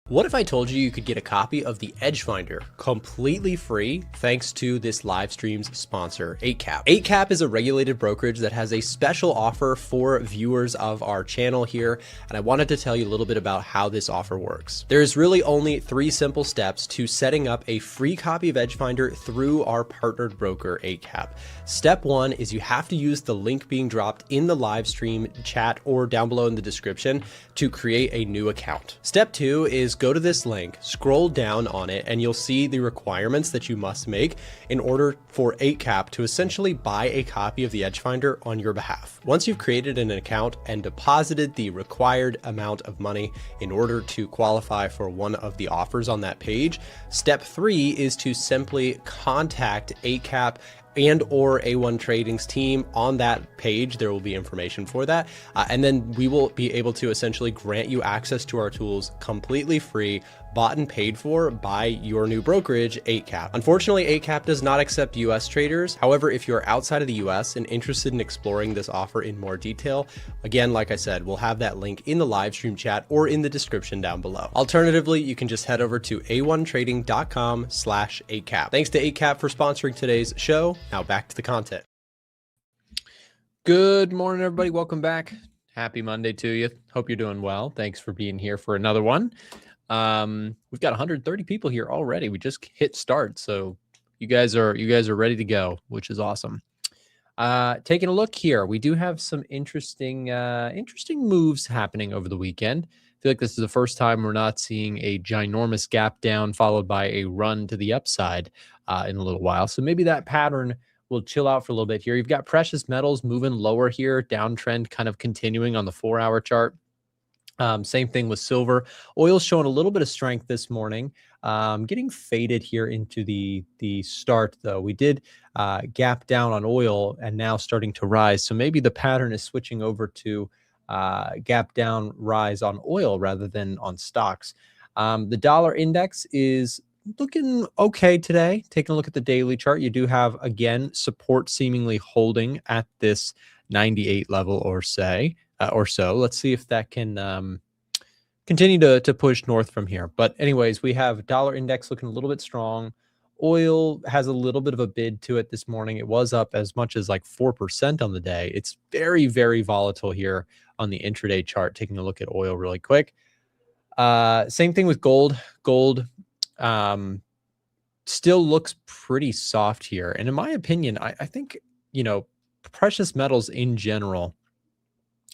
What if I told you you could get a copy of the Edge Finder completely free thanks to this live stream's sponsor, 8cap? 8cap is a regulated brokerage that has a special offer for viewers of our channel here, and I wanted to tell you a little bit about how this offer works. There's really only 3 simple steps to setting up a free copy of Edge Finder through our partnered broker, 8cap. Step 1 is you have to use the link being dropped in the live stream chat or down below in the description to create a new account. Step 2 is go to this link, scroll down on it, and you'll see the requirements that you must make in order for 8cap to essentially buy a copy of the Edge Finder on your behalf. Once you've created an account and deposited the required amount of money in order to qualify for one of the offers on that page, step 3 is to simply contact 8cap and or A1 Trading's team. On that page, there will be information for that. And then we will be able to essentially grant you access to our tools completely free, bought and paid for by your new brokerage, 8cap. Unfortunately, 8cap does not accept US traders. However, if you're outside of the US and interested in exploring this offer in more detail, again, like I said, we'll have that link in the live stream chat or in the description down below. Alternatively, you can just head over to a1trading.com/8cap. Thanks to 8cap for sponsoring today's show. Now back to the content. Good morning, everybody. Welcome back. Happy Monday to you. Hope you're doing well. Thanks for being here for another one. We've got 130 people here already. We just hit start, so you guys are ready to go, which is awesome. Taking a look here, we do have some interesting moves happening over the weekend. I feel like this is the first time we're not seeing a ginormous gap down followed by a run to the upside in a little while. So maybe that pattern will chill out for a little bit here. You've got precious metals moving lower here, downtrend kind of continuing on the 4-hour chart. Same thing with silver. Oil's showing a little bit of strength this morning, getting faded here into the start, though. We did gap down on oil and now starting to rise. So maybe the pattern is switching over to gap down rise on oil rather than on stocks. The dollar index is looking okay today. Taking a look at the daily chart, you do have, again, support seemingly holding at this 98 level or so. Let's see if that can continue to push north from here. But anyways, we have dollar index looking a little bit strong. Oil has a little bit of a bid to it this morning. It was up as much as like 4% on the day. It's very, very volatile here on the intraday chart. Taking a look at oil really quick. Same thing with gold. Gold still looks pretty soft here. And in my opinion, I think, precious metals in general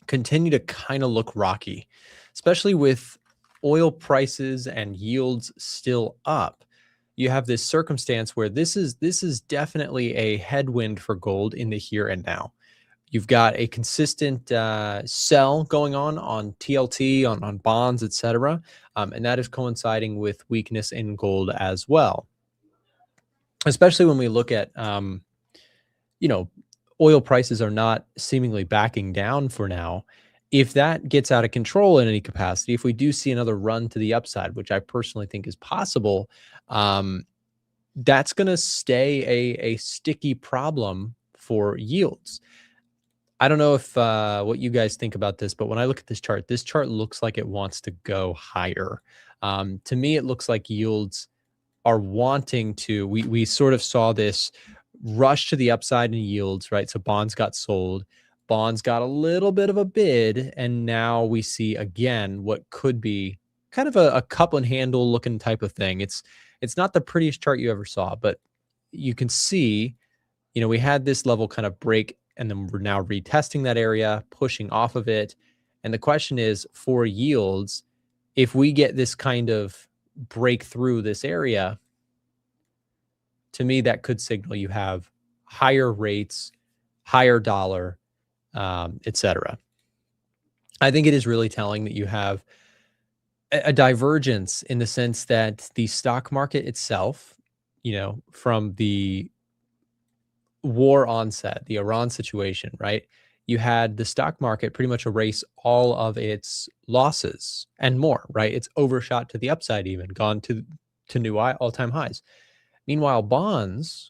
continue to kind of look rocky, especially with oil prices and yields still up. You have this circumstance where this is definitely a headwind for gold in the here and now. You've got a consistent sell going on TLT, on bonds, etc., and that is coinciding with weakness in gold as well. Especially when we look at, oil prices are not seemingly backing down for now. If that gets out of control in any capacity, if we do see another run to the upside, which I personally think is possible, that's going to stay a sticky problem for yields. I don't know if what you guys think about this, but when I look at this chart looks like it wants to go higher. To me, it looks like yields are wanting to, we sort of saw this rush to the upside in yields, right? So bonds got sold, bonds got a little bit of a bid, and now we see again what could be kind of a cup and handle looking type of thing. It's not the prettiest chart you ever saw, but you can see, we had this level kind of break, and then we're now retesting that area, pushing off of it. And the question is, for yields, if we get this kind of break through this area, to me, that could signal you have higher rates, higher dollar, etc. I think it is really telling that you have a divergence in the sense that the stock market itself, from the war onset, the Iran situation, right? You had the stock market pretty much erase all of its losses and more, right? It's overshot to the upside, even gone to new all-time highs. Meanwhile, bonds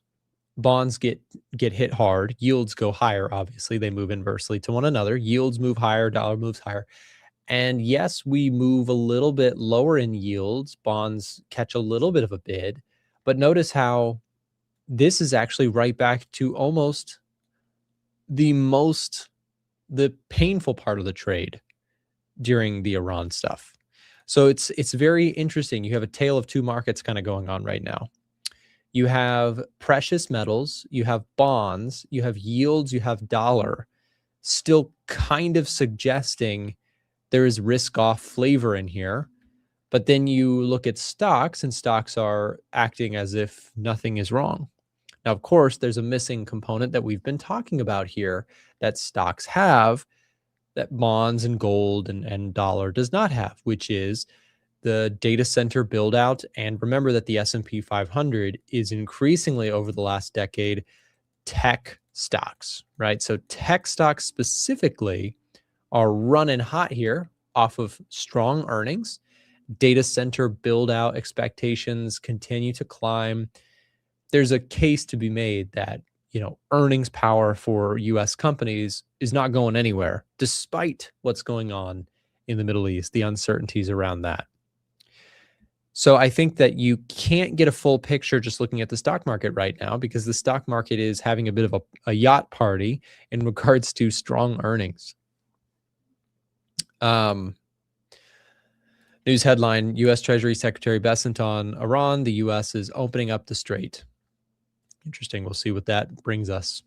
get hit hard. Yields go higher, obviously. They move inversely to one another. Yields move higher, dollar moves higher. And yes, we move a little bit lower in yields. Bonds catch a little bit of a bid, but notice how this is actually right back to almost the painful part of the trade during the Iran stuff. So it's very interesting. You have a tale of two markets kind of going on right now. You have precious metals, you have bonds, you have yields, you have dollar, still kind of suggesting there is risk off flavor in here. But then you look at stocks, and stocks are acting as if nothing is wrong. Now, of course, there's a missing component that we've been talking about here that stocks have that bonds and gold and dollar does not have, which is the data center build out. And remember that the S&P 500 is increasingly over the last decade tech stocks, right? So tech stocks specifically are running hot here off of strong earnings. Data center build out expectations continue to climb. There's a case to be made that, earnings power for US companies is not going anywhere despite what's going on in the Middle East, the uncertainties around that. So I think that you can't get a full picture just looking at the stock market right now, because the stock market is having a bit of a yacht party in regards to strong earnings. News headline: U.S. Treasury Secretary Bessent on Iran. The U.S. is opening up the strait. Interesting. We'll see what that brings us.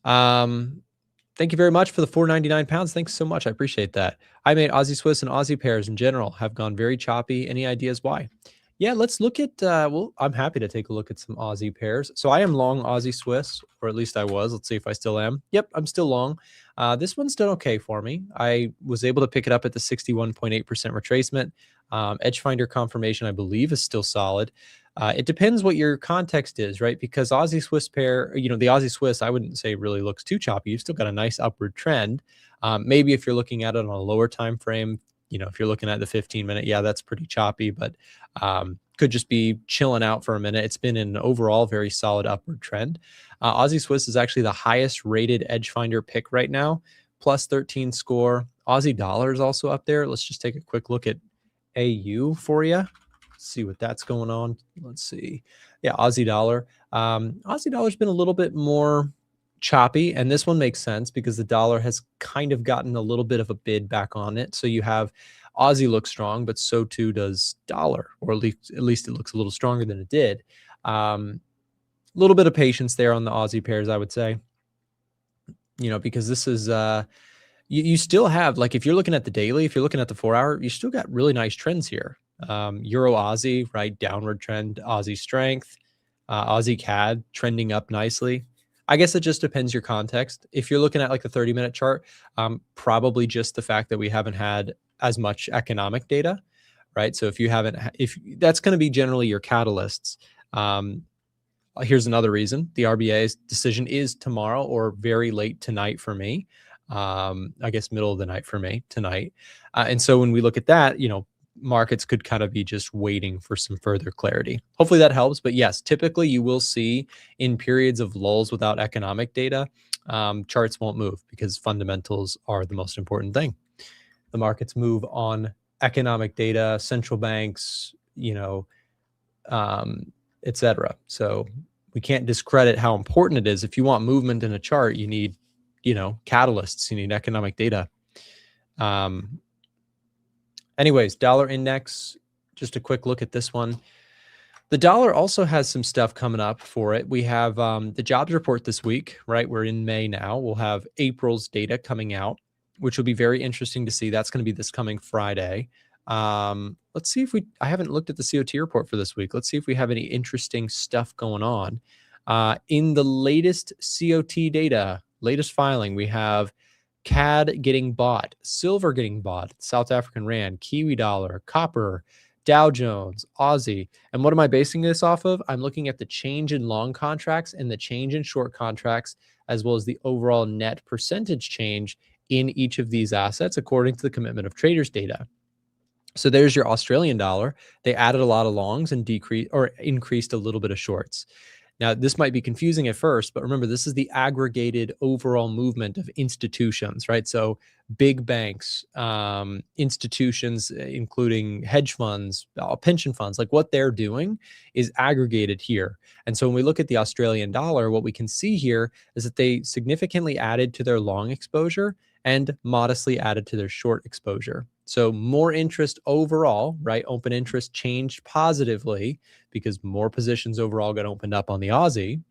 Thank you very much for the 499 pounds. Thanks so much. I appreciate that. I made Aussie Swiss and Aussie pairs in general have gone very choppy. Any ideas why? Yeah, let's look at, well, I'm happy to take a look at some Aussie pairs. So I am long Aussie Swiss, or at least I was. Let's see if I still am. Yep, I'm still long. This one's done okay for me. I was able to pick it up at the 61.8% retracement. Edge finder confirmation, I believe, is still solid. It depends what your context is, right? Because Aussie Swiss pair, the Aussie Swiss, I wouldn't say really looks too choppy. You've still got a nice upward trend. Maybe if you're looking at it on a lower time frame, if you're looking at the 15-minute, yeah, that's pretty choppy, but could just be chilling out for a minute. It's been an overall very solid upward trend. Aussie Swiss is actually the highest rated edge finder pick right now, plus 13 score. Aussie dollar is also up there. Let's just take a quick look at AU for you. See what that's going on. Let's see. Yeah, Aussie dollar. Aussie dollar's been a little bit more choppy, and this one makes sense because the dollar has kind of gotten a little bit of a bid back on it. So you have Aussie looks strong, but so too does dollar, or at least it looks a little stronger than it did. A little bit of patience there on the Aussie pairs, I would say, because this is you still have, like, if you're looking at the daily, if you're looking at the 4-hour, you still got really nice trends here. Euro Aussie, right? Downward trend, Aussie strength, Aussie CAD trending up nicely. I guess it just depends your context. If you're looking at like the 30-minute chart, probably just the fact that we haven't had as much economic data, right? So if that's going to be generally your catalysts. Here's another reason: the RBA's decision is tomorrow or very late tonight for me. I guess middle of the night for me tonight. And so when we look at that, markets could kind of be just waiting for some further clarity. Hopefully that helps. But yes, typically you will see in periods of lulls without economic data, charts won't move because fundamentals are the most important thing. The markets move on economic data, central banks, etc. So we can't discredit how important it is. If you want movement in a chart, you need, catalysts, you need economic data. Anyways, dollar index, just a quick look at this one. The dollar also has some stuff coming up for it. We have the jobs report this week, right? We're in May now. We'll have April's data coming out, which will be very interesting to see. That's going to be this coming Friday. Let's see if I haven't looked at the COT report for this week. Let's see if we have any interesting stuff going on. In the latest COT data, latest filing, we have CAD getting bought, silver getting bought, South African Rand, Kiwi dollar, copper, Dow Jones, Aussie. And what am I basing this off of? I'm looking at the change in long contracts and the change in short contracts, as well as the overall net percentage change in each of these assets, according to the commitment of traders data. So there's your Australian dollar. They added a lot of longs and increased a little bit of shorts. Now, this might be confusing at first, but remember, this is the aggregated overall movement of institutions, right? So big banks, institutions, including hedge funds, pension funds, like what they're doing is aggregated here. And so when we look at the Australian dollar, what we can see here is that they significantly added to their long exposure and modestly added to their short exposure. So more interest overall, right? Open interest changed positively because more positions overall got opened up on the Aussie,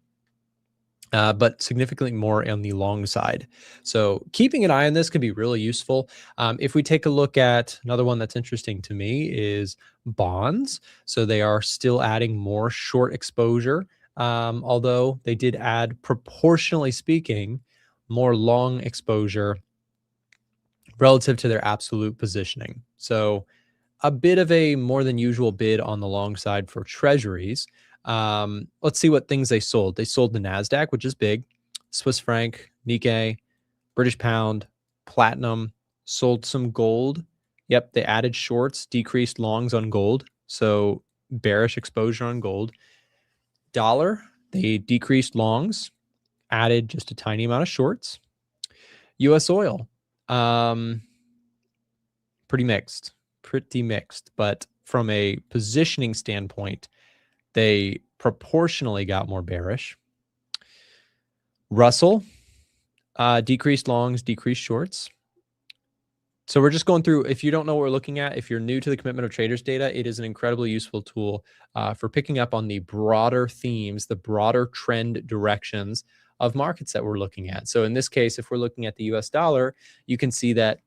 but significantly more on the long side. So keeping an eye on this can be really useful. If we take a look at another one that's interesting to me is bonds. So they are still adding more short exposure, although they did add, proportionally speaking, more long exposure relative to their absolute positioning. So a bit of a more than usual bid on the long side for treasuries. Let's see what things they sold. They sold the Nasdaq, which is big, Swiss franc, Nikkei, British pound, platinum, sold some gold. Yep, they added shorts, decreased longs on gold. So bearish exposure on gold. Dollar, they decreased longs, added just a tiny amount of shorts. US oil, pretty mixed, but from a positioning standpoint, they proportionally got more bearish. Russell, decreased longs, decreased shorts. So we're just going through, if you don't know what we're looking at, if you're new to the Commitment of Traders data, it is an incredibly useful tool for picking up on the broader themes, the broader trend directions of markets that we're looking at. So in this case, if we're looking at the US dollar, you can see that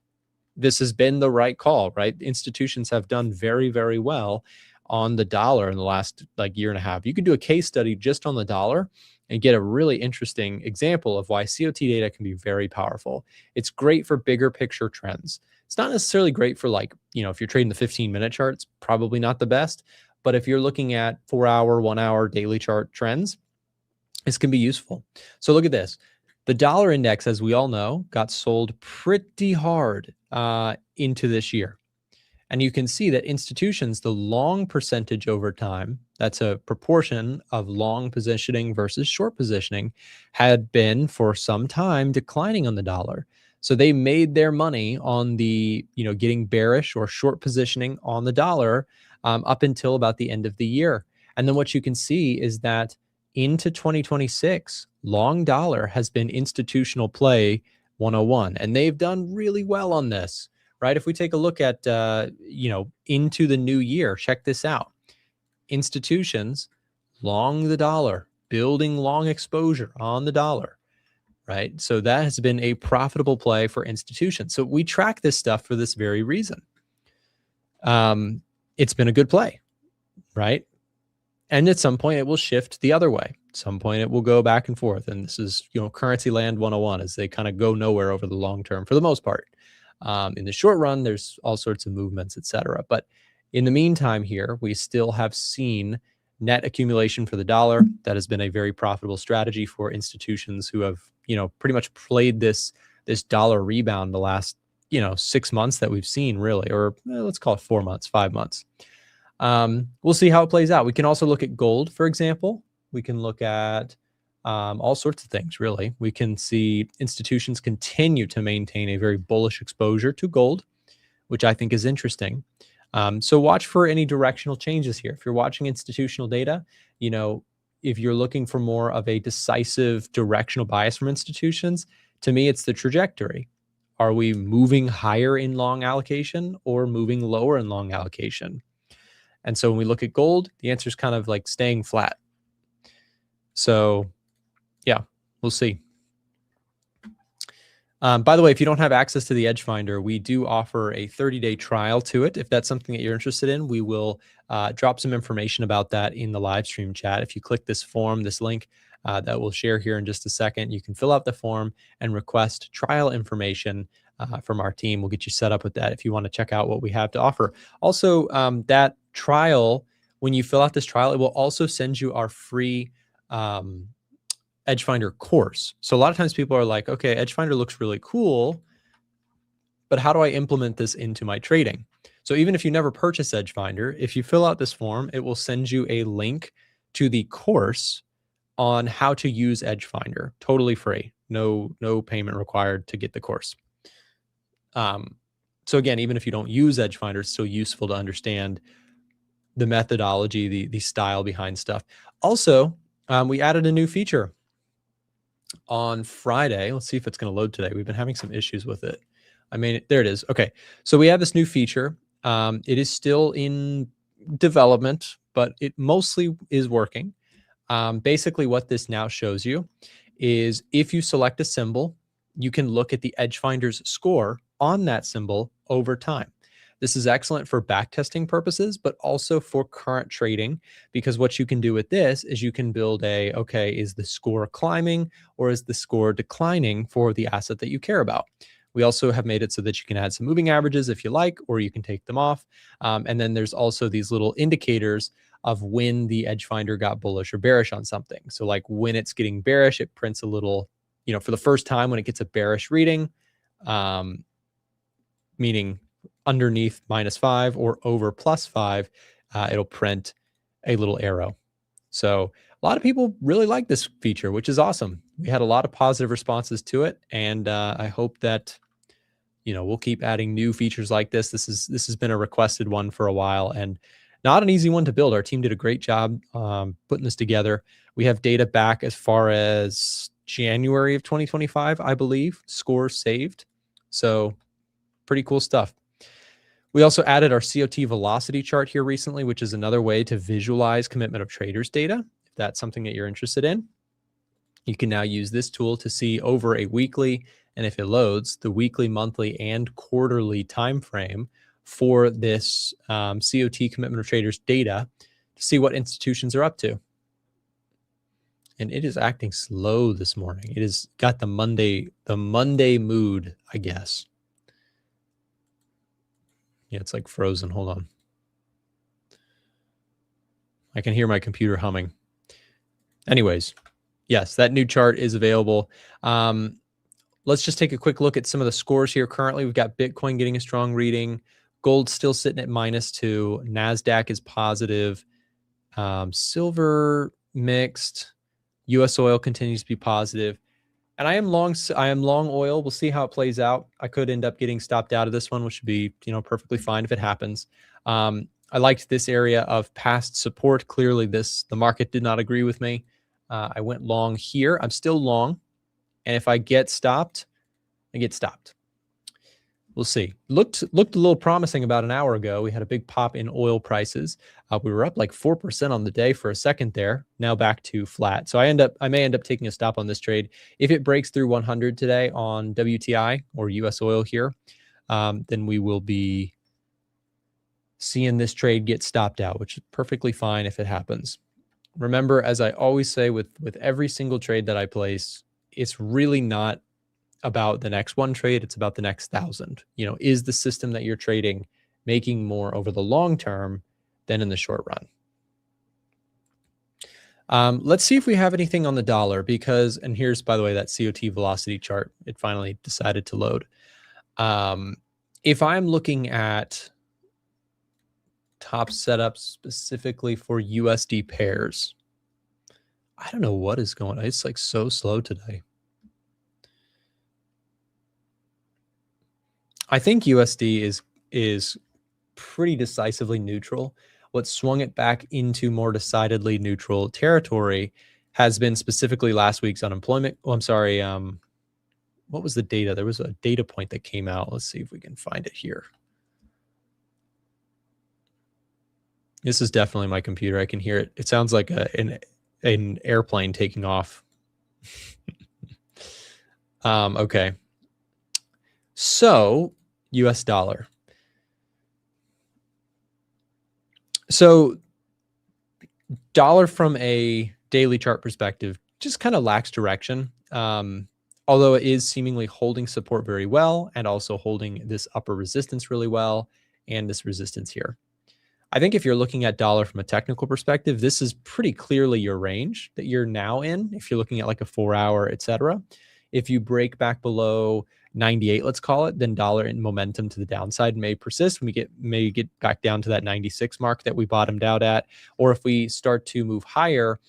this has been the right call, right? Institutions have done very, very well on the dollar in the last year and a half. You could do a case study just on the dollar and get a really interesting example of why COT data can be very powerful. It's great for bigger picture trends. It's not necessarily great for if you're trading the 15-minute chart, it's probably not the best. But if you're looking at 4-hour, 1-hour daily chart trends, this can be useful. So look at this. The dollar index, as we all know, got sold pretty hard into this year. And you can see that institutions, the long percentage over time, that's a proportion of long positioning versus short positioning, had been for some time declining on the dollar. So they made their money on the, getting bearish or short positioning on the dollar up until about the end of the year. And then what you can see is that into 2026, long dollar has been institutional play 101, and they've done really well on this. Right? If we take a look at, into the new year, check this out. Institutions long the dollar, building long exposure on the dollar, right? So that has been a profitable play for institutions. So we track this stuff for this very reason. It's been a good play, right? And at some point it will shift the other way. At some point it will go back and forth. And this is, currency land 101 as they kind of go nowhere over the long term for the most part. In the short run, there's all sorts of movements, etc. But in the meantime here, we still have seen net accumulation for the dollar. That has been a very profitable strategy for institutions who have, pretty much played this dollar rebound the last, 6 months that we've seen really, or let's call it 4 months, 5 months. We'll see how it plays out. We can also look at gold, for example. We can look at all sorts of things, really. We can see institutions continue to maintain a very bullish exposure to gold, which I think is interesting. So watch for any directional changes here. If you're watching institutional data, if you're looking for more of a decisive directional bias from institutions, to me, it's the trajectory. Are we moving higher in long allocation or moving lower in long allocation? And so when we look at gold, the answer is kind of like staying flat. So yeah, we'll see. By the way, if you don't have access to the Edge Finder, we do offer a 30-day trial to it. If that's something that you're interested in, we will drop some information about that in the live stream chat. If you click this form, this link that we'll share here in just a second, you can fill out the form and request trial information from our team. We'll get you set up with that if you want to check out what we have to offer. Also, that trial, when you fill out this trial, it will also send you our free Edge Finder course. So a lot of times people are like, okay, Edge Finder looks really cool, but how do I implement this into my trading? So even if you never purchase Edge Finder, if you fill out this form, it will send you a link to the course on how to use Edge Finder, totally free, no payment required to get the course. So again, even if you don't use Edge Finder, it's still useful to understand the methodology, the style behind stuff. Also, we added a new feature on Friday. Let's see if it's going to load today. We've been having some issues with it. I mean, there it is. Okay, so we have this new feature. It is still in development, but it mostly is working. Basically, what this now shows you is if you select a symbol, you can look at the Edge Finder's score on that symbol over time. This is excellent for backtesting purposes, but also for current trading, because what you can do with this is you can build okay, is the score climbing or is the score declining for the asset that you care about? We also have made it so that you can add some moving averages if you like, or you can take them off. And then there's also these little indicators of when the Edge Finder got bullish or bearish on something. So like when it's getting bearish, it prints a little, for the first time when it gets a bearish reading, meaning underneath -5 or over +5, it'll print a little arrow. So a lot of people really like this feature, which is awesome. We had a lot of positive responses to it, and I hope that we'll keep adding new features like this. This has been a requested one for a while, and not an easy one to build. Our team did a great job putting this together. We have data back as far as January of 2025, I believe, scores saved. So pretty cool stuff. We also added our COT velocity chart here recently, which is another way to visualize commitment of traders data. If that's something that you're interested in, you can now use this tool to see over a weekly, and if it loads, the weekly, monthly, and quarterly time frame for this COT commitment of traders data to see what institutions are up to. And it is acting slow this morning. It has got the Monday mood, I guess. Yeah, it's like frozen. Hold on. I can hear my computer humming. Anyways, yes, that new chart is available. Let's just take a quick look at some of the scores here. Currently, we've got Bitcoin getting a strong reading. Gold still sitting at -2. Nasdaq is positive. Silver mixed. U.S. oil continues to be positive. And I am long oil. We'll see how it plays out. I could end up getting stopped out of this one, which would be, perfectly fine if it happens. I liked this area of past support. Clearly, the market did not agree with me. I went long here. I'm still long. And if I get stopped, I get stopped. We'll see. Looked a little promising about an hour ago. We had a big pop in oil prices. We were up like 4% on the day for a second there. Now back to flat. So I may end up taking a stop on this trade. If it breaks through 100 today on WTI or US oil here, then we will be seeing this trade get stopped out, which is perfectly fine if it happens. Remember, as I always say with every single trade that I place, it's really not about the next one trade. It's about the next 1,000. Is the system that you're trading making more over the long term than in the short run? Let's see if we have anything on the dollar, and here's, by the way, that COT velocity chart. It finally decided to load. If I'm looking at top setups specifically for USD pairs, I don't know what is going on. It's like so slow today. I think USD is pretty decisively neutral. What swung it back into more decidedly neutral territory has been specifically last week's unemployment. Oh, I'm sorry. What was the data? There was a data point that came out. Let's see if we can find it here. This is definitely my computer. I can hear it. It sounds like an airplane taking off. Okay. So US dollar. So dollar from a daily chart perspective just kind of lacks direction. Although it is seemingly holding support very well and also holding this upper resistance really well and this resistance here. I think if you're looking at dollar from a technical perspective, this is pretty clearly your range that you're now in. If you're looking at like a 4-hour, etc. If you break back below 98, let's call it, then dollar in momentum to the downside may persist. We may get back down to that 96 mark that we bottomed out at, or if we start to move higher,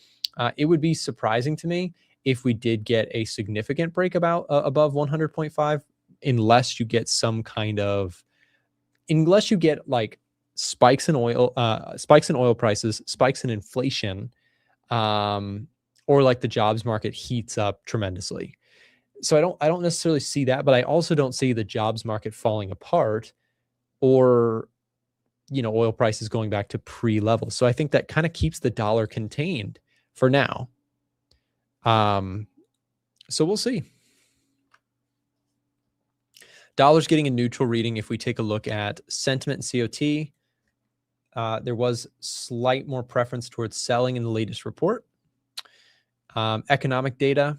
It would be surprising to me if we did get a significant break above 100.5, unless you get some kind of, unless you get like spikes in oil prices, spikes in inflation, or like the jobs market heats up tremendously. So I don't necessarily see that, but I also don't see the jobs market falling apart, or oil prices going back to pre-levels. So I think that kind of keeps the dollar contained for now. So we'll see. Dollar's getting a neutral reading. If we take a look at sentiment and COT, there was slight more preference towards selling in the latest report. Economic data,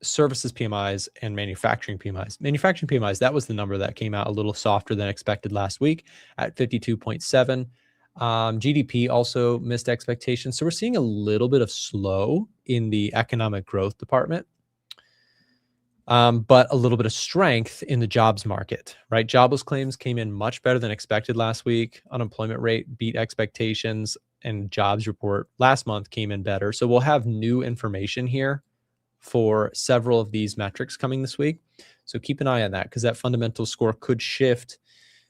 services PMIs, and manufacturing PMIs. Manufacturing PMIs, that was the number that came out a little softer than expected last week at 52.7. GDP also missed expectations. So we're seeing a little bit of slow in the economic growth department, but a little bit of strength in the jobs market, right? Jobless claims came in much better than expected last week. Unemployment rate beat expectations, and jobs report last month came in better. So we'll have new information here for several of these metrics coming this week. So keep an eye on that, because that fundamental score could shift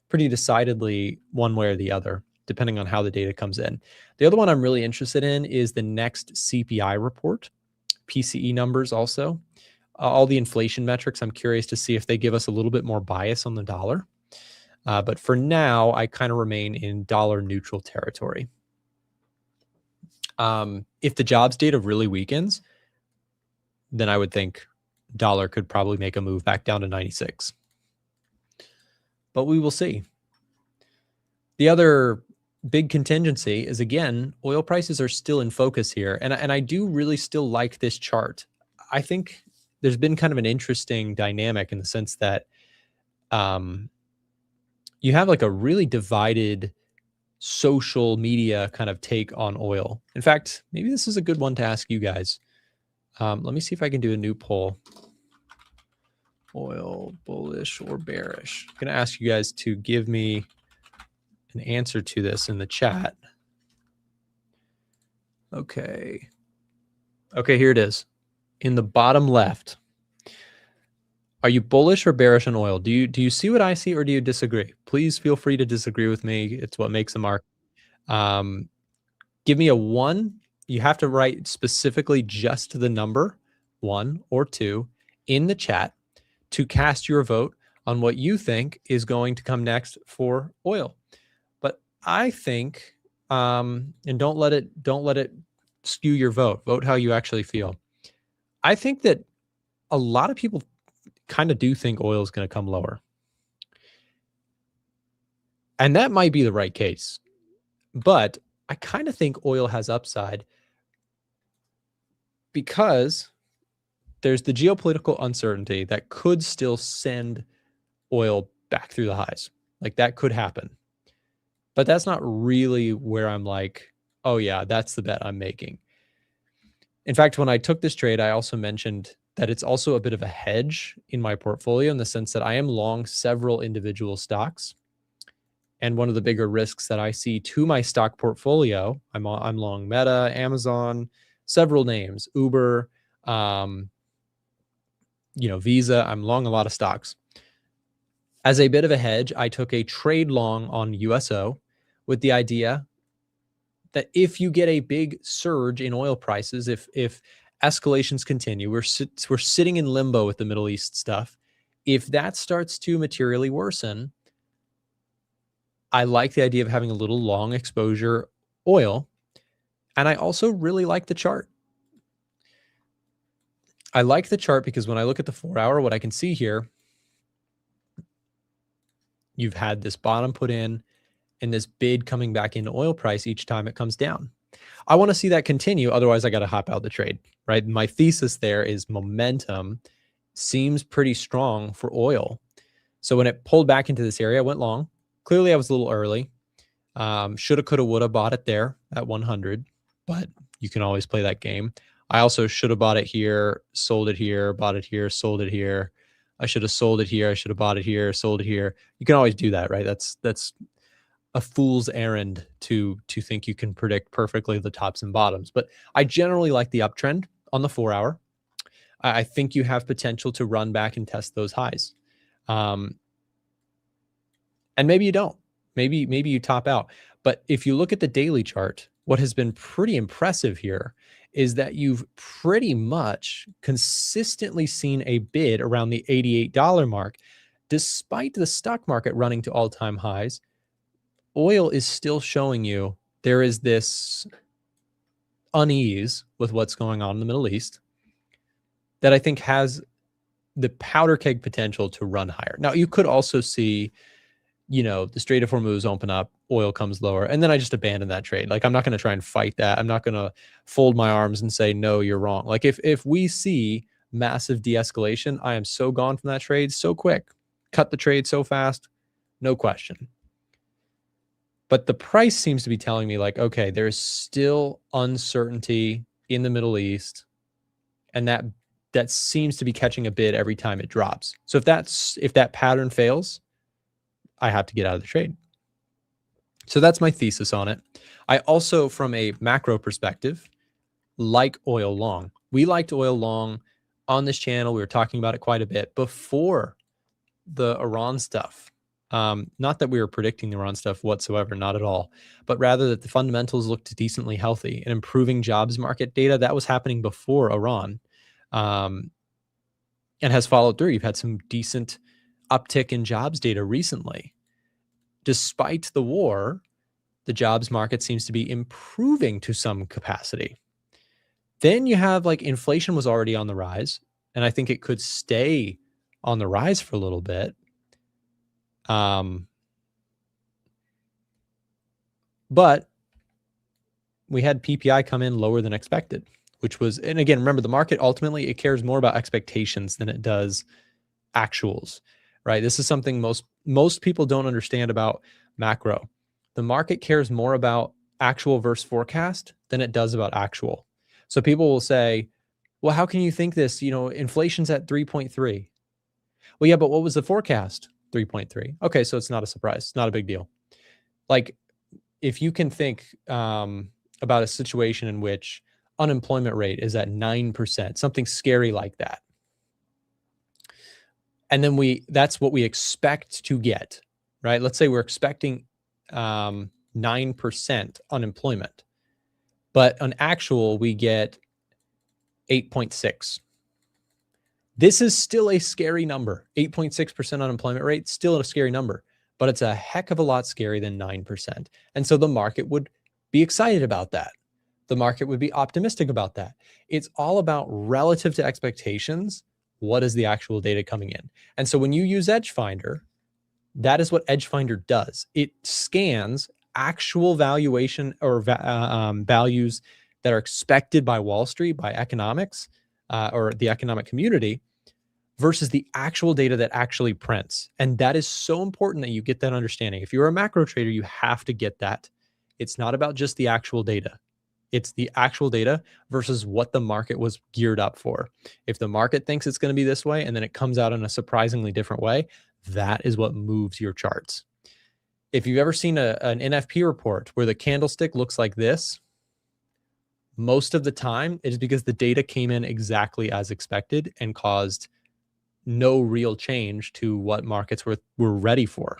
pretty decidedly one way or the other, depending on how the data comes in. The other one I'm really interested in is the next CPI report, PCE numbers also. All the inflation metrics, I'm curious to see if they give us a little bit more bias on the dollar. But for now, I kind of remain in dollar neutral territory. If the jobs data really weakens, then I would think dollar could probably make a move back down to 96. But we will see. The other big contingency is, again, oil prices are still in focus here. And I do really still like this chart. I think there's been kind of an interesting dynamic in the sense that you have like a really divided social media kind of take on oil. In fact, maybe this is a good one to ask you guys. Let me see if I can do a new poll. Oil bullish or bearish? I'm going to ask you guys to give me an answer to this in the chat. Okay. Okay, here it is. In the bottom left, are you bullish or bearish on oil? Do you see what I see, or do you disagree? Please feel free to disagree with me. It's what makes the mark. Give me a 1. You have to write specifically just the number 1 or 2 in the chat to cast your vote on what you think is going to come next for oil. But I think, and don't let it skew your vote. Vote how you actually feel. I think that a lot of people kind of do think oil is going to come lower. And that might be the right case. But I kind of think oil has upside because there's the geopolitical uncertainty that could still send oil back through the highs. Like, that could happen. But that's not really where I'm like, oh yeah, that's the bet I'm making. In fact, when I took this trade, I also mentioned that it's also a bit of a hedge in my portfolio, in the sense that I am long several individual stocks. And one of the bigger risks that I see to my stock portfolio, I'm long Meta, Amazon, several names, Uber, Visa. I'm long a lot of stocks. As a bit of a hedge, I took a trade long on USO with the idea that if you get a big surge in oil prices, if escalations continue, we're sitting in limbo with the Middle East stuff. If that starts to materially worsen, I like the idea of having a little long exposure oil. And I also really like the chart. I like the chart because when I look at the 4-hour, what I can see here, you've had this bottom put in and this bid coming back into oil price each time it comes down. I want to see that continue. Otherwise, I got to hop out the trade, right? My thesis there is momentum seems pretty strong for oil. So when it pulled back into this area, I went long. Clearly, I was a little early. Shoulda, coulda, woulda bought it there at 100, but you can always play that game. I also should have bought it here, sold it here, bought it here, sold it here. I should have sold it here. I should have bought it here, sold it here. You can always do that, right? That's a fool's errand to think you can predict perfectly the tops and bottoms. But I generally like the uptrend on the 4 hour. I think you have potential to run back and test those highs. And maybe you don't. Maybe you top out. But if you look at the daily chart, what has been pretty impressive here is that you've pretty much consistently seen a bid around the $88 mark. Despite the stock market running to all-time highs, oil is still showing you there is this unease with what's going on in the Middle East that I think has the powder keg potential to run higher. Now, you could also see, the Strait of Hormuz open up, oil comes lower, and then I just abandon that trade. Like, I'm not going to try and fight that. I'm not going to fold my arms and say, no, you're wrong. Like, if we see massive de-escalation, I am so gone from that trade so quick. Cut the trade so fast, no question. But the price seems to be telling me, like, okay, there's still uncertainty in the Middle East, and that seems to be catching a bid every time it drops. So if that pattern fails, I have to get out of the trade. So that's my thesis on it. I also, from a macro perspective, like oil long. We liked oil long on this channel. We were talking about it quite a bit before the Iran stuff. Not that we were predicting the Iran stuff whatsoever, not at all, but rather that the fundamentals looked decently healthy and improving jobs market data that was happening before Iran, and has followed through. You've had some decent uptick in jobs data recently. Despite the war, the jobs market seems to be improving to some capacity. Then you have, like, inflation was already on the rise, and I think it could stay on the rise for a little bit. But we had PPI come in lower than expected, which was, and again, remember, the market ultimately, it cares more about expectations than it does actuals, right? This is something most people don't understand about macro. The market cares more about actual versus forecast than it does about actual. So people will say, well, how can you think this? Inflation's at 3.3. Well, yeah, but what was the forecast? 3.3. Okay, so it's not a surprise. It's not a big deal. Like, if you can think about a situation in which unemployment rate is at 9%, something scary like that, and then that's what we expect to get, right? Let's say we're expecting 9% unemployment, but on actual, we get 8.6. This is still a scary number. 8.6% unemployment rate, still a scary number, but it's a heck of a lot scarier than 9%. And so the market would be excited about that. The market would be optimistic about that. It's all about relative to expectations. What is the actual data coming in? And so when you use Edgefinder, that is what Edgefinder does. It scans actual valuation or values that are expected by Wall Street, by economics, or the economic community, versus the actual data that actually prints. And that is so important that you get that understanding. If you're a macro trader, you have to get that. It's not about just the actual data. It's the actual data versus what the market was geared up for. If the market thinks it's going to be this way and then it comes out in a surprisingly different way, that is what moves your charts. If you've ever seen an NFP report where the candlestick looks like this, most of the time it is because the data came in exactly as expected and caused no real change to what markets were ready for.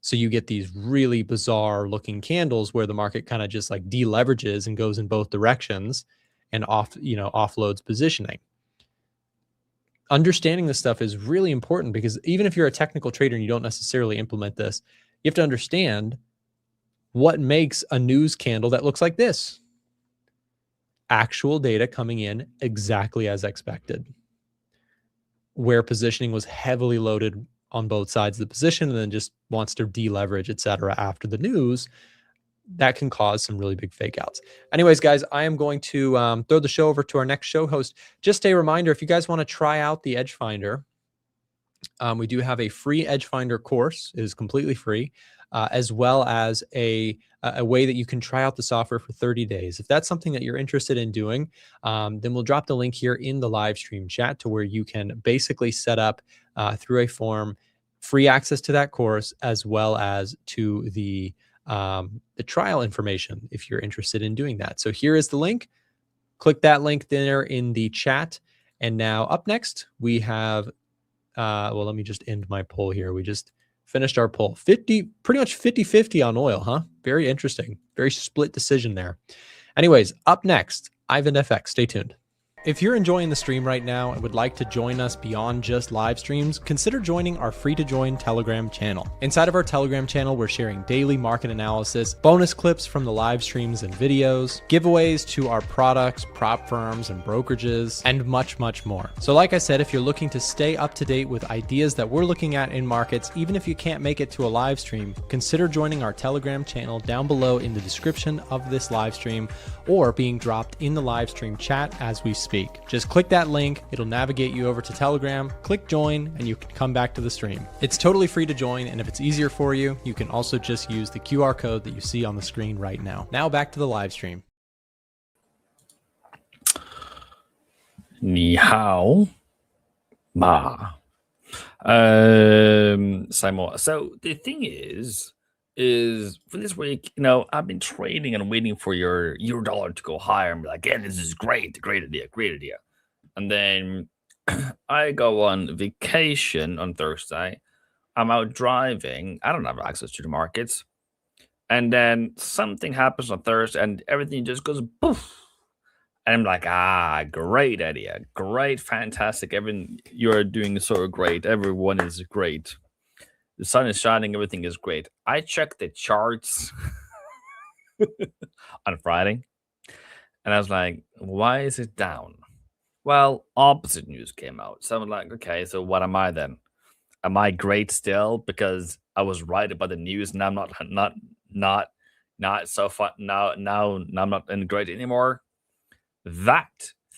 So you get these really bizarre looking candles where the market kind of just like deleverages and goes in both directions and offloads positioning. Understanding this stuff is really important, because even if you're a technical trader and you don't necessarily implement this, you have to understand what makes a news candle that looks like this. Actual data coming in exactly as expected, where positioning was heavily loaded on both sides of the position and then just wants to deleverage, et cetera, after the news. That can cause some really big fake outs. Anyways, guys, I am going to throw the show over to our next show host. Just a reminder, if you guys want to try out the Edgefinder, we do have a free Edgefinder course. It is completely free, as well as a way that you can try out the software for 30 days. If that's something that you're interested in doing, then we'll drop the link here in the live stream chat to where you can basically set up through a form free access to that course, as well as to the trial information if you're interested in doing that. So here is the link. Click that link there in the chat. And now up next, we have, well, let me just end my poll here. We just finished our poll. Pretty much 50-50 on oil, huh? Very interesting. Very split decision there. Anyways, up next, Ivan FX. Stay tuned. If you're enjoying the stream right now and would like to join us beyond just live streams, consider joining our free-to-join Telegram channel. Inside of our Telegram channel, we're sharing daily market analysis, bonus clips from the live streams and videos, giveaways to our products, prop firms, and brokerages, and much, much more. So like I said, if you're looking to stay up to date with ideas that we're looking at in markets, even if you can't make it to a live stream, consider joining our Telegram channel down below in the description of this live stream, or being dropped in the live stream chat as we speak. Just click that link, it'll navigate you over to Telegram, click join, and you can come back to the stream. It's totally free to join, and if it's easier for you, you can also just use the QR code that you see on the screen right now. Now back to the live stream. 你好嘛 Simon. So the thing is for this week, I've been trading and waiting for your euro dollar to go higher and be like, yeah, this is great idea. And then I go on vacation on Thursday. I'm out driving. I don't have access to the markets. And then something happens on Thursday and everything just goes poof. And I'm like, great idea. Great, fantastic. You're doing so great. Everyone is great. The sun is shining. Everything is great. I checked the charts on Friday. And I was like, why is it down? Well, opposite news came out. So I'm like, okay, so what am I then? Am I great still because I was right about the news and I'm not so fun now I'm not in great anymore? That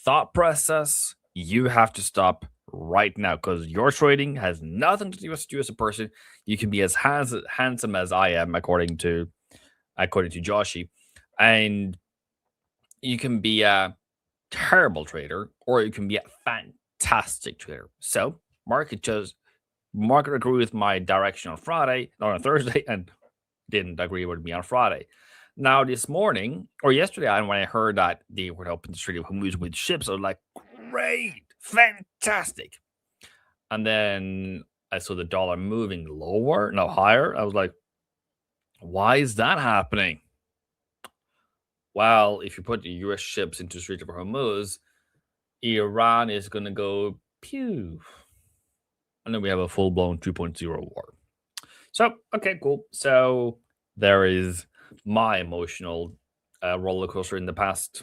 thought process you have to stop right now, because your trading has nothing to do with you as a person. You can be as handsome as I am, according to Joshi, and you can be a terrible trader or you can be a fantastic trader. So market agreed with my direction on Friday, not on Thursday, and didn't agree with me on Friday. Now this morning or yesterday, when I heard that they would open the Strait of Hormuz with ships, I was like, great, fantastic. And then I saw the dollar moving higher. I was like, why is that happening? Well, if you put the US ships into Strait of Hormuz, Iran is going to go pew. And then we have a full-blown 2.0 war. So, okay, cool. So there is my emotional roller coaster in the past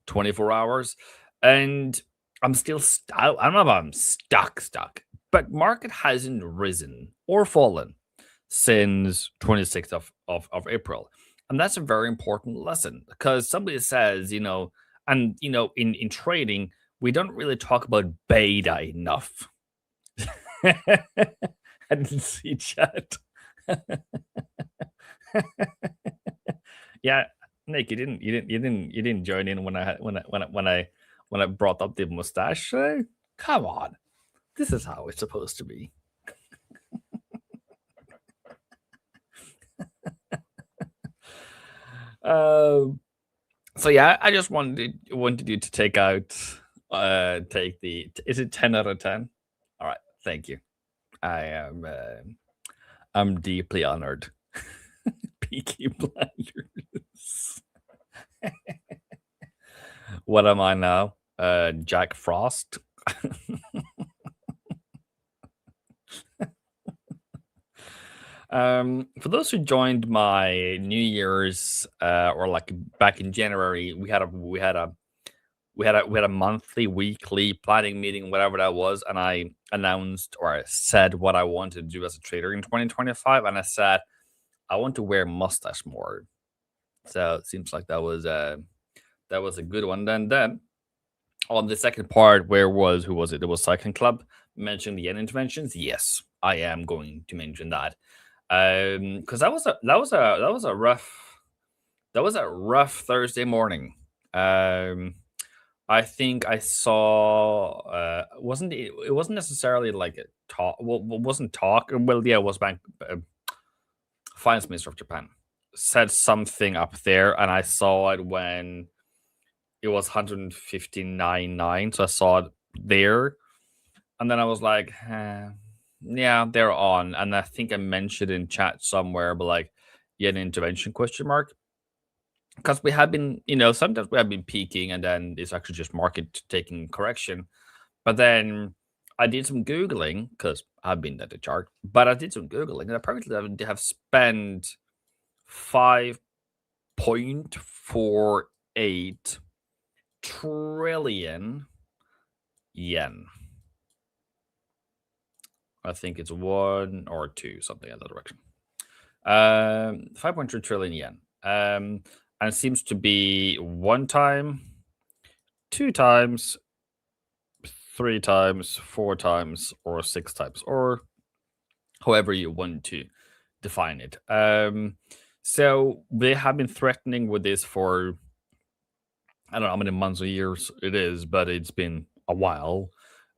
24 hours. And I'm still I don't know if I'm stuck, but market hasn't risen or fallen since 26th of April. And that's a very important lesson, because somebody says, in trading, we don't really talk about beta enough. I didn't see chat. Yeah, Nick, you didn't join in when I brought up the mustache. Come on, this is how it's supposed to be. So yeah, I just wanted you to take the. Is it 10 out of 10? All right, thank you. I'm deeply honored. Peaky Blinders. What am I now? Jack Frost. For those who joined my New Year's or like back in January, we had a monthly, weekly planning meeting, whatever that was, and I announced, or I said what I wanted to do as a trader in 2025, and I said I want to wear mustache more. So it seems like that was a good one. Then on the second part, who was it? It was Cycling Club mentioning the yen interventions. Yes, I am going to mention that. Because that was a rough Thursday morning. I think I saw. Wasn't it? It wasn't necessarily like a talk. Well, wasn't talk. Well, yeah, it was bank. Finance Minister of Japan said something up there, and I saw it when it was 159.9. So I saw it there, and then I was like, yeah, they're on. And I think I mentioned in chat somewhere, but like, yeah, an intervention question mark. Because we have been, sometimes we have been peaking and then it's actually just market taking correction. But then I did some Googling because I've been at the chart, but I did some Googling and apparently they have spent 5.48 trillion yen. I think it's 1 or 2, something in that direction. 5.3 trillion yen. And it seems to be 1 time, 2 times, 3 times, 4 times, or 6 times, or however you want to define it. So they have been threatening with this for, I don't know how many months or years it is, but it's been a while.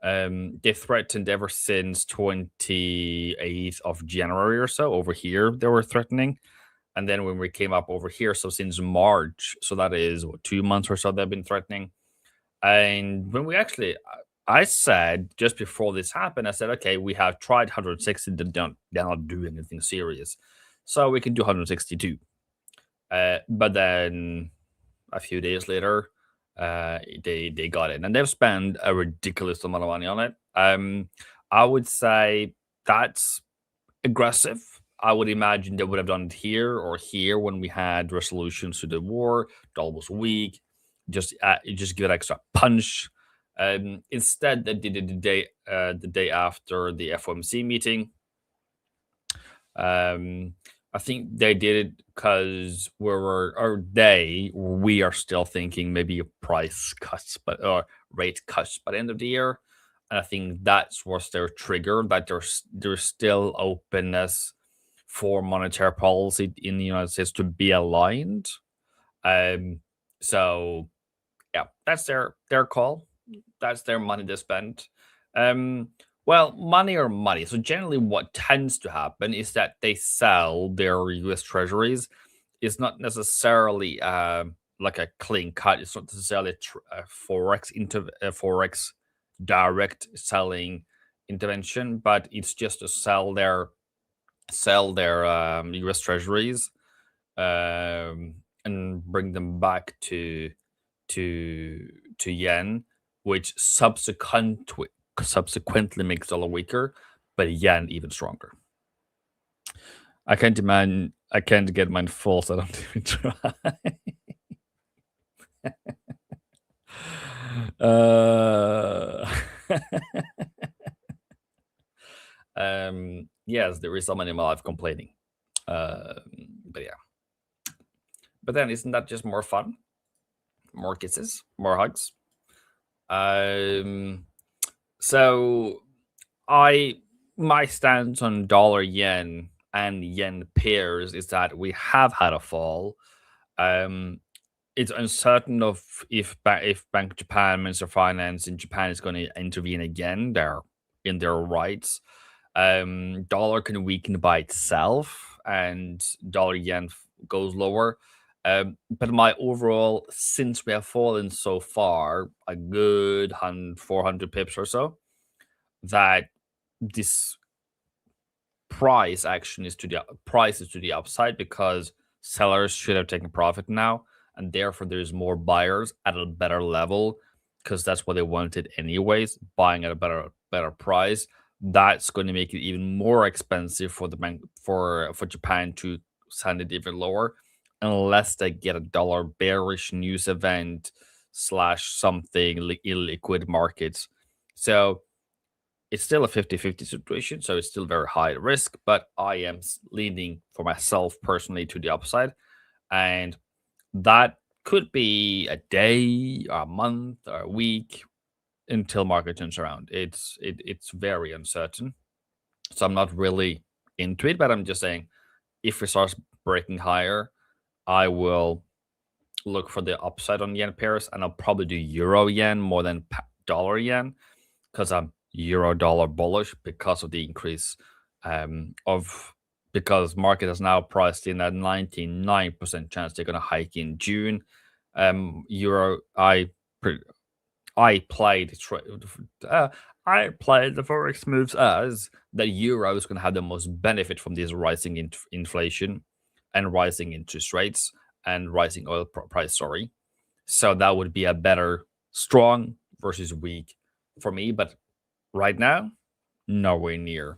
They threatened ever since 28th of January or so. Over here, they were threatening. And then when we came up over here, so since March, so that is 2 months or so they've been threatening. And when we actually, I said just before this happened, I said, okay, we have tried 160, they're not doing anything serious. So we can do 162. But then a few days later, they got in and they've spent a ridiculous amount of money on it. I would say that's aggressive. I would imagine they would have done it here or here when we had resolutions to the war. Dollar was weak. Just give it extra punch. Instead, they did it the day after the FOMC meeting. I think they did it because we are still thinking maybe price cuts, or rate cuts by the end of the year. And I think that's was their trigger, that there's still openness for monetary policy in the United States to be aligned. So yeah, that's their call. That's their money to spend. Well, money or money. So generally, what tends to happen is that they sell their U.S. Treasuries. It's not necessarily like a clean cut. It's not necessarily a forex direct selling intervention, but it's just to sell their U.S. Treasuries and bring them back to yen, which subsequently makes dollar weaker, but yen even stronger. I can't get mine full, so I don't even try. Yes, there is some animal life complaining. But yeah. But then isn't that just more fun? More kisses, more hugs. So my stance on dollar yen and yen pairs is that we have had a fall. It's uncertain of if Bank of Japan, Minister of Finance in Japan is going to intervene again. They're in their rights. Dollar can weaken by itself, and dollar yen goes lower. But my overall, since we have fallen so far, a good 400 pips or so, that this price action is to the upside because sellers should have taken profit now, and therefore there's more buyers at a better level because that's what they wanted anyways, buying at a better price. That's going to make it even more expensive for the bank for Japan to send it even lower, unless they get a dollar bearish news event / something illiquid markets. So it's still a 50-50 situation, so it's still very high risk, but I am leaning for myself personally to the upside, and that could be a day, or a month, or a week until market turns around. It's very uncertain, so I'm not really into it, but I'm just saying if it starts breaking higher, I will look for the upside on yen pairs, and I'll probably do euro yen more than dollar yen because I'm euro dollar bullish because of the increase because market has now priced in at 99% chance they're going to hike in June. Euro, I played the Forex moves as that euro is going to have the most benefit from this rising inflation and rising interest rates and rising oil price. So that would be a better strong versus weak for me. But right now, nowhere near.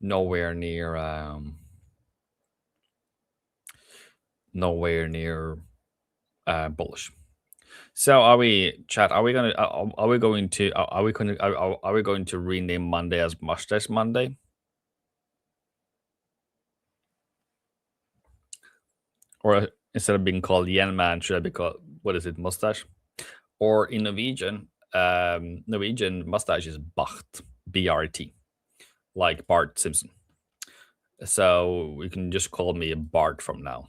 Nowhere near bullish. So are we going to rename Monday as Mustache Monday? Or instead of being called Yen Man, should I be called, what is it, Mustache? Or in Norwegian, mustache is Bart, BRT, like Bart Simpson. So you can just call me Bart from now.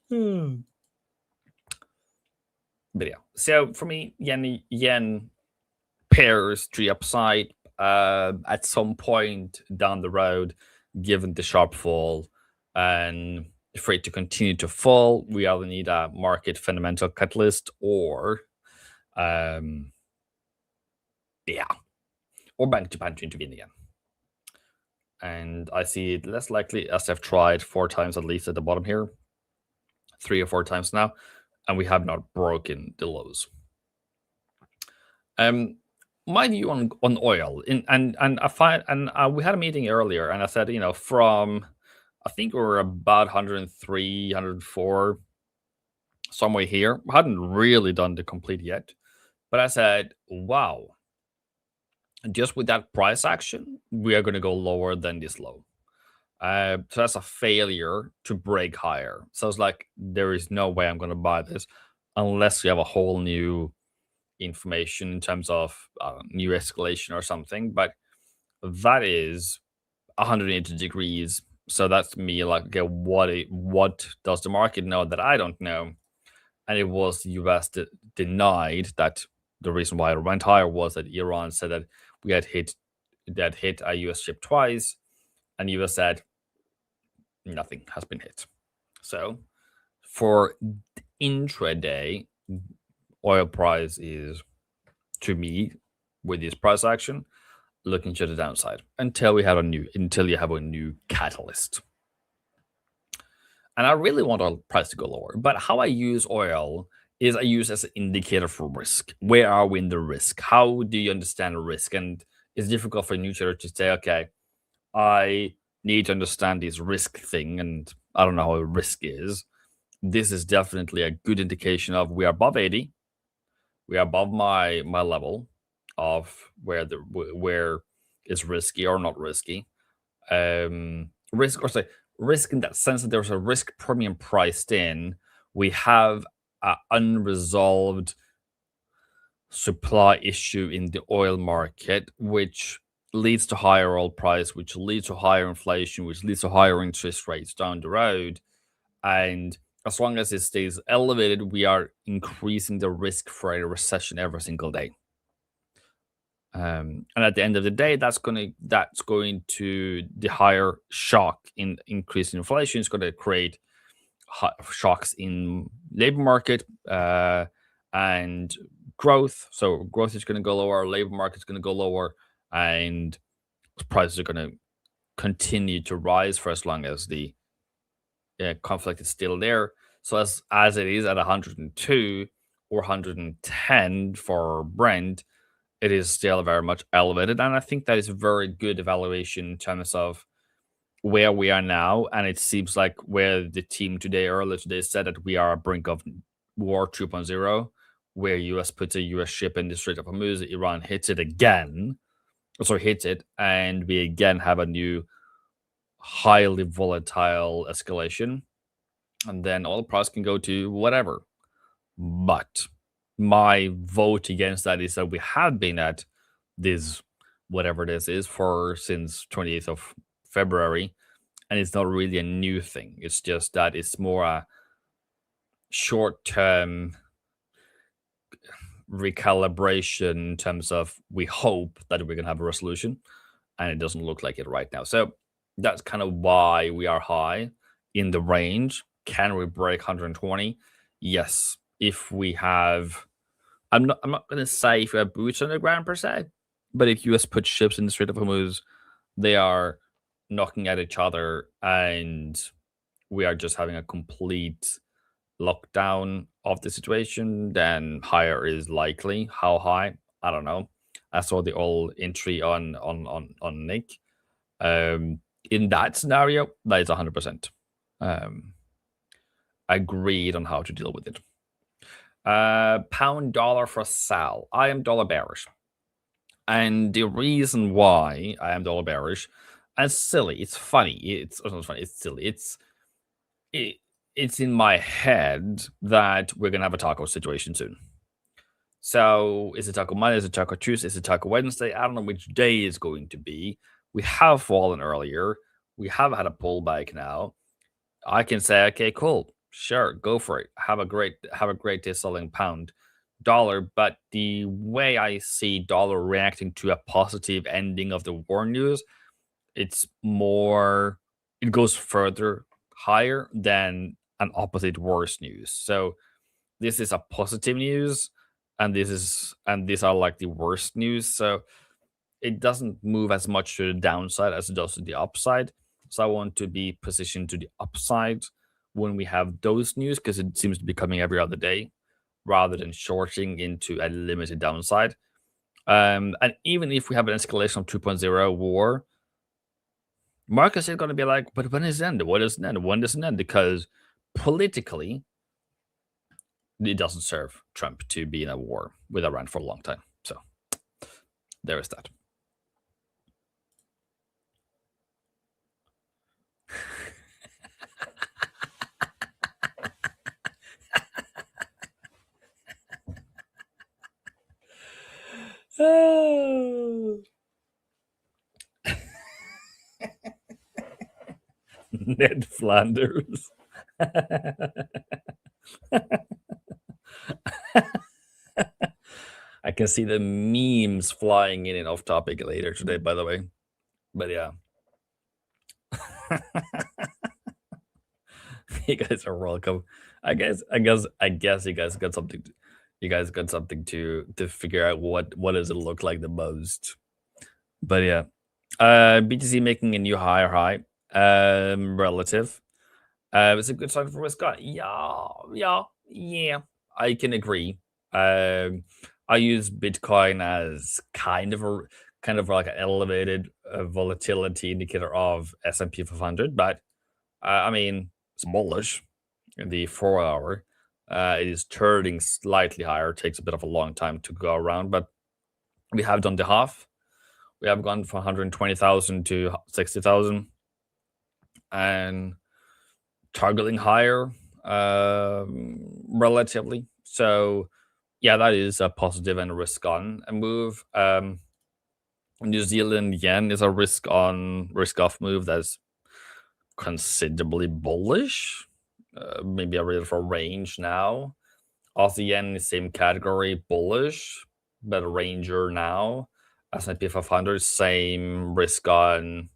But yeah, so for me, yen pairs to the upside at some point down the road, given the sharp fall and for it to continue to fall, we either need a market fundamental catalyst or Bank Japan to intervene again. And I see it less likely, as I've tried 4 times at least at the bottom here, 3 or 4 times now, and we have not broken the lows. My view on oil, we had a meeting earlier, and I said, from I think we were about 103, 104, somewhere here. We hadn't really done the complete yet, but I said, wow, just with that price action, we are going to go lower than this low. So that's a failure to break higher. So it's like, there is no way I'm going to buy this unless we have a whole new information in terms of new escalation or something. But that is 180 degrees. So that's me like, okay, what does the market know that I don't know? And it was the US denied that the reason why it went higher was that Iran said that we had hit a US ship twice, and US said nothing has been hit. So for intraday, oil price is, to me, with this price action, looking to the downside until you have a new catalyst. And I really want oil price to go lower. But how I use oil is I use as an indicator for risk. Where are we in the risk? How do you understand risk? And it's difficult for a new trader to say, okay, I need to understand this risk thing, and I don't know how risk is. This is definitely a good indication of we are above 80. We are above my level of where is risky or not risky. Risk in that sense that there's a risk premium priced in. We have an unresolved supply issue in the oil market, which leads to higher oil price, which leads to higher inflation, which leads to higher interest rates down the road. And as long as it stays elevated, we are increasing the risk for a recession every single day. And at the end of the day, that's going to the higher shock in increased inflation is going to create shocks in labor market and growth. So growth is going to go lower, labor market is going to go lower, and prices are going to continue to rise for as long as the conflict is still there. So as it is at 102 or 110 for Brent, it is still very much elevated. And I think that is a very good evaluation in terms of where we are now. And it seems like where the team earlier today said that we are at brink of war 2.0, where US puts a US ship in the Strait of Hormuz, Iran hits it again. And we again have a new highly volatile escalation. And then oil price can go to whatever. But my vote against that is that we have been at this whatever this is for since 28th of February, and it's not really a new thing. It's just that it's more a short-term recalibration in terms of we hope that we're gonna have a resolution, and it doesn't look like it right now. So that's kind of why we are high in the range. Can we break 120? Yes. If we have, I'm not gonna say if we have boots on the ground per se, but if US put ships in the Strait of Hormuz, they are knocking at each other, and we are just having a complete lockdown of the situation, then higher is likely. How high? I don't know. I saw the old entry on Nick. In that scenario, that is 100%. Agreed on how to deal with it. Pound dollar for Sal. I am dollar bearish. And the reason why I am dollar bearish, and silly, it's funny. It's not funny, it's silly. It's in my head that we're gonna have a taco situation soon. So is it Taco Monday? Is it Taco Tuesday? Is it Taco Wednesday? I don't know which day it's going to be. We have fallen earlier. We have had a pullback now. I can say, okay, cool, sure, go for it. Have a great day selling pound dollar. But the way I see dollar reacting to a positive ending of the war news, it goes further higher than an opposite worse news. So this is a positive news, and these are like the worst news. So it doesn't move as much to the downside as it does to the upside. So I want to be positioned to the upside when we have those news, because it seems to be coming every other day, rather than shorting into a limited downside. And even if we have an escalation of 2.0 war, markets are going to be like, but when is it end? What does it end? When does it end? Because politically, it doesn't serve Trump to be in a war with Iran for a long time. So there is that. Ned Flanders. I can see the memes flying in and off topic later today, by the way. But yeah. You guys are welcome. I guess you guys got something to figure out what does it look like the most. But yeah. BTC making a new higher high. Relative. It's a good sign for risk on. Yeah. I can agree. I use Bitcoin as kind of like an elevated volatility indicator of S&P 500, but I mean, it's bullish in the 4 hour. It is turning slightly higher. It takes a bit of a long time to go around, but we have done the half. We have gone from 120,000 to 60,000 and targeting higher relatively. So yeah, that is a positive and a risk on a move. New Zealand yen is a risk off move that's considerably bullish. Maybe a real for range now. Aussie yen in the same category, bullish, but a ranger now. S&P 500, same risk on.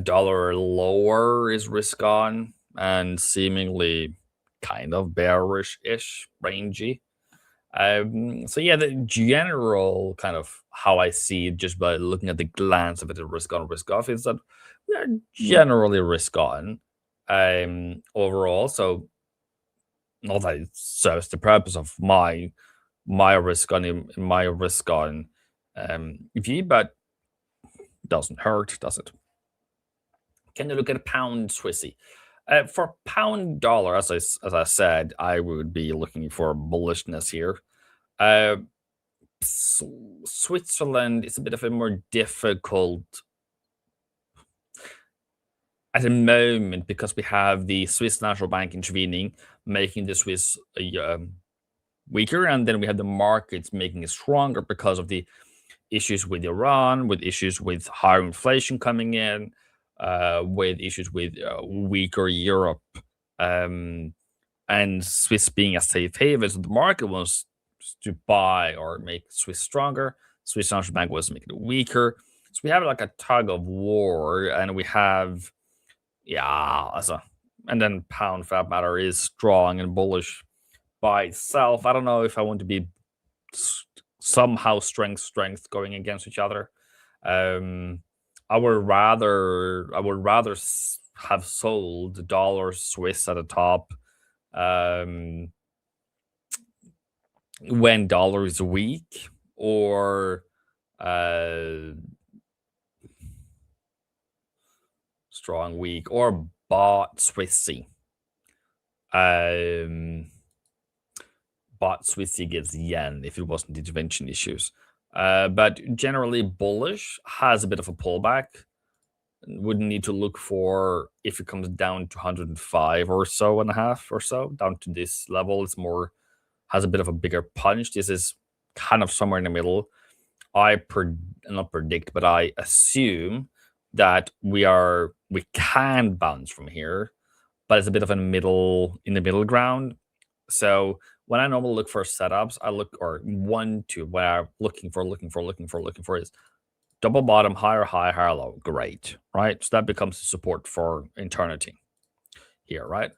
Dollar lower is risk on, and seemingly kind of bearish-ish, rangy. So yeah, the general kind of how I see it just by looking at the glance of it, risk on, risk off, is that we are generally risk on overall. So not that it serves the purpose of my risk on view, but doesn't hurt, does it? Can you look at a pound Swissy? For pound dollar, as I said, I would be looking for bullishness here. Switzerland is a bit of a more difficult at the moment because we have the Swiss National Bank intervening, making the Swiss weaker, and then we have the markets making it stronger because of the issues with Iran, with issues with higher inflation coming in, with issues with weaker Europe, and Swiss being a safe haven. So the market wants to buy or make Swiss stronger. Swiss National Bank wants to make it weaker. So we have like a tug of war, and we have, and then pound for that matter is strong and bullish by itself. I don't know if I want to be somehow strength going against each other. I would rather have sold the dollar Swiss at the top when dollar is weak, or strong weak, or bought Swissy. Bought Swissy against yen if it wasn't intervention issues. But generally bullish, has a bit of a pullback. Wouldn't need to look for if it comes down to 105 or so and a half or so, down to this level. It's more, has a bit of a bigger punch. This is kind of somewhere in the middle. Not predict, but I assume that we can bounce from here, but it's a bit of in the middle ground. So when I normally look for setups, I look, or where I'm looking for is double bottom, higher high, higher low. Great, right? So that becomes the support for eternity here, right?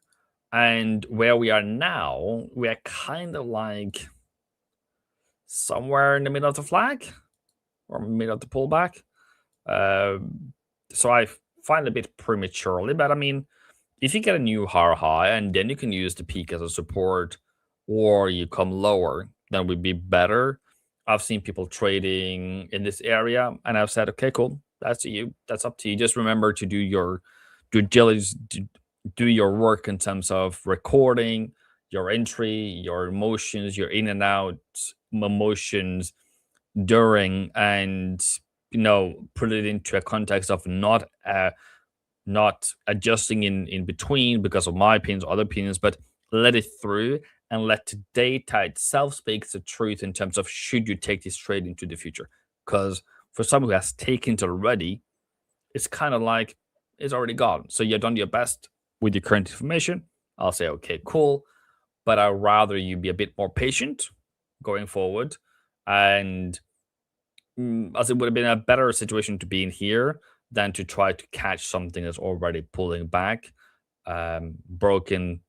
And where we are now, we are kind of like somewhere in the middle of the flag or middle of the pullback. So I find it a bit prematurely, but I mean, if you get a new higher high and then you can use the peak as a support, or you come lower, then would be better. I've seen people trading in this area, and I've said, okay, cool, that's up to you. Just remember to do your due diligence, do your work in terms of recording your entry, your emotions, your in and out emotions during, and put it into a context of not adjusting in between because of my opinions, other opinions, but let it through and let the data itself speak the truth in terms of should you take this trade into the future. Because for someone who has taken it already, it's kind of like it's already gone. So you've done your best with your current information. I'll say, okay, cool. But I'd rather you be a bit more patient going forward. And as it would have been a better situation to be in here than to try to catch something that's already pulling back, broken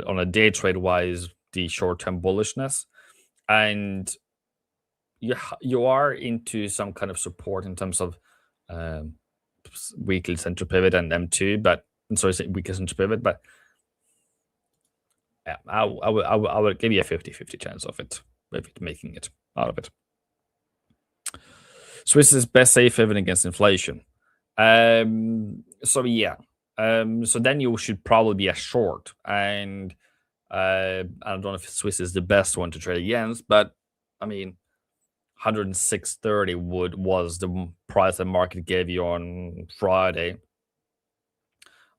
on a day trade wise, the short-term bullishness, and you are into some kind of support in terms of weekly central pivot and M2, but weekly central pivot, but yeah, I would give you a 50-50 chance of it making it out of it. Swiss's best safe haven against inflation. So yeah. So then you should probably be a short, and I don't know if Swiss is the best one to trade against, but I mean, 106.30 was the price the market gave you on Friday.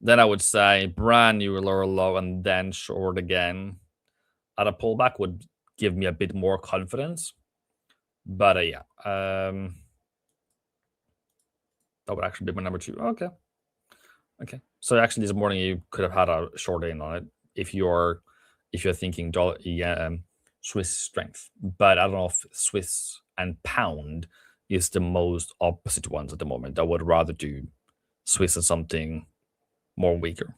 Then I would say brand new lower low and then short again. At a pullback would give me a bit more confidence, but yeah, that would actually be my number 2. Okay. So actually, this morning you could have had a short in on it if you're thinking Swiss strength. But I don't know if Swiss and pound is the most opposite ones at the moment. I would rather do Swiss as something more weaker.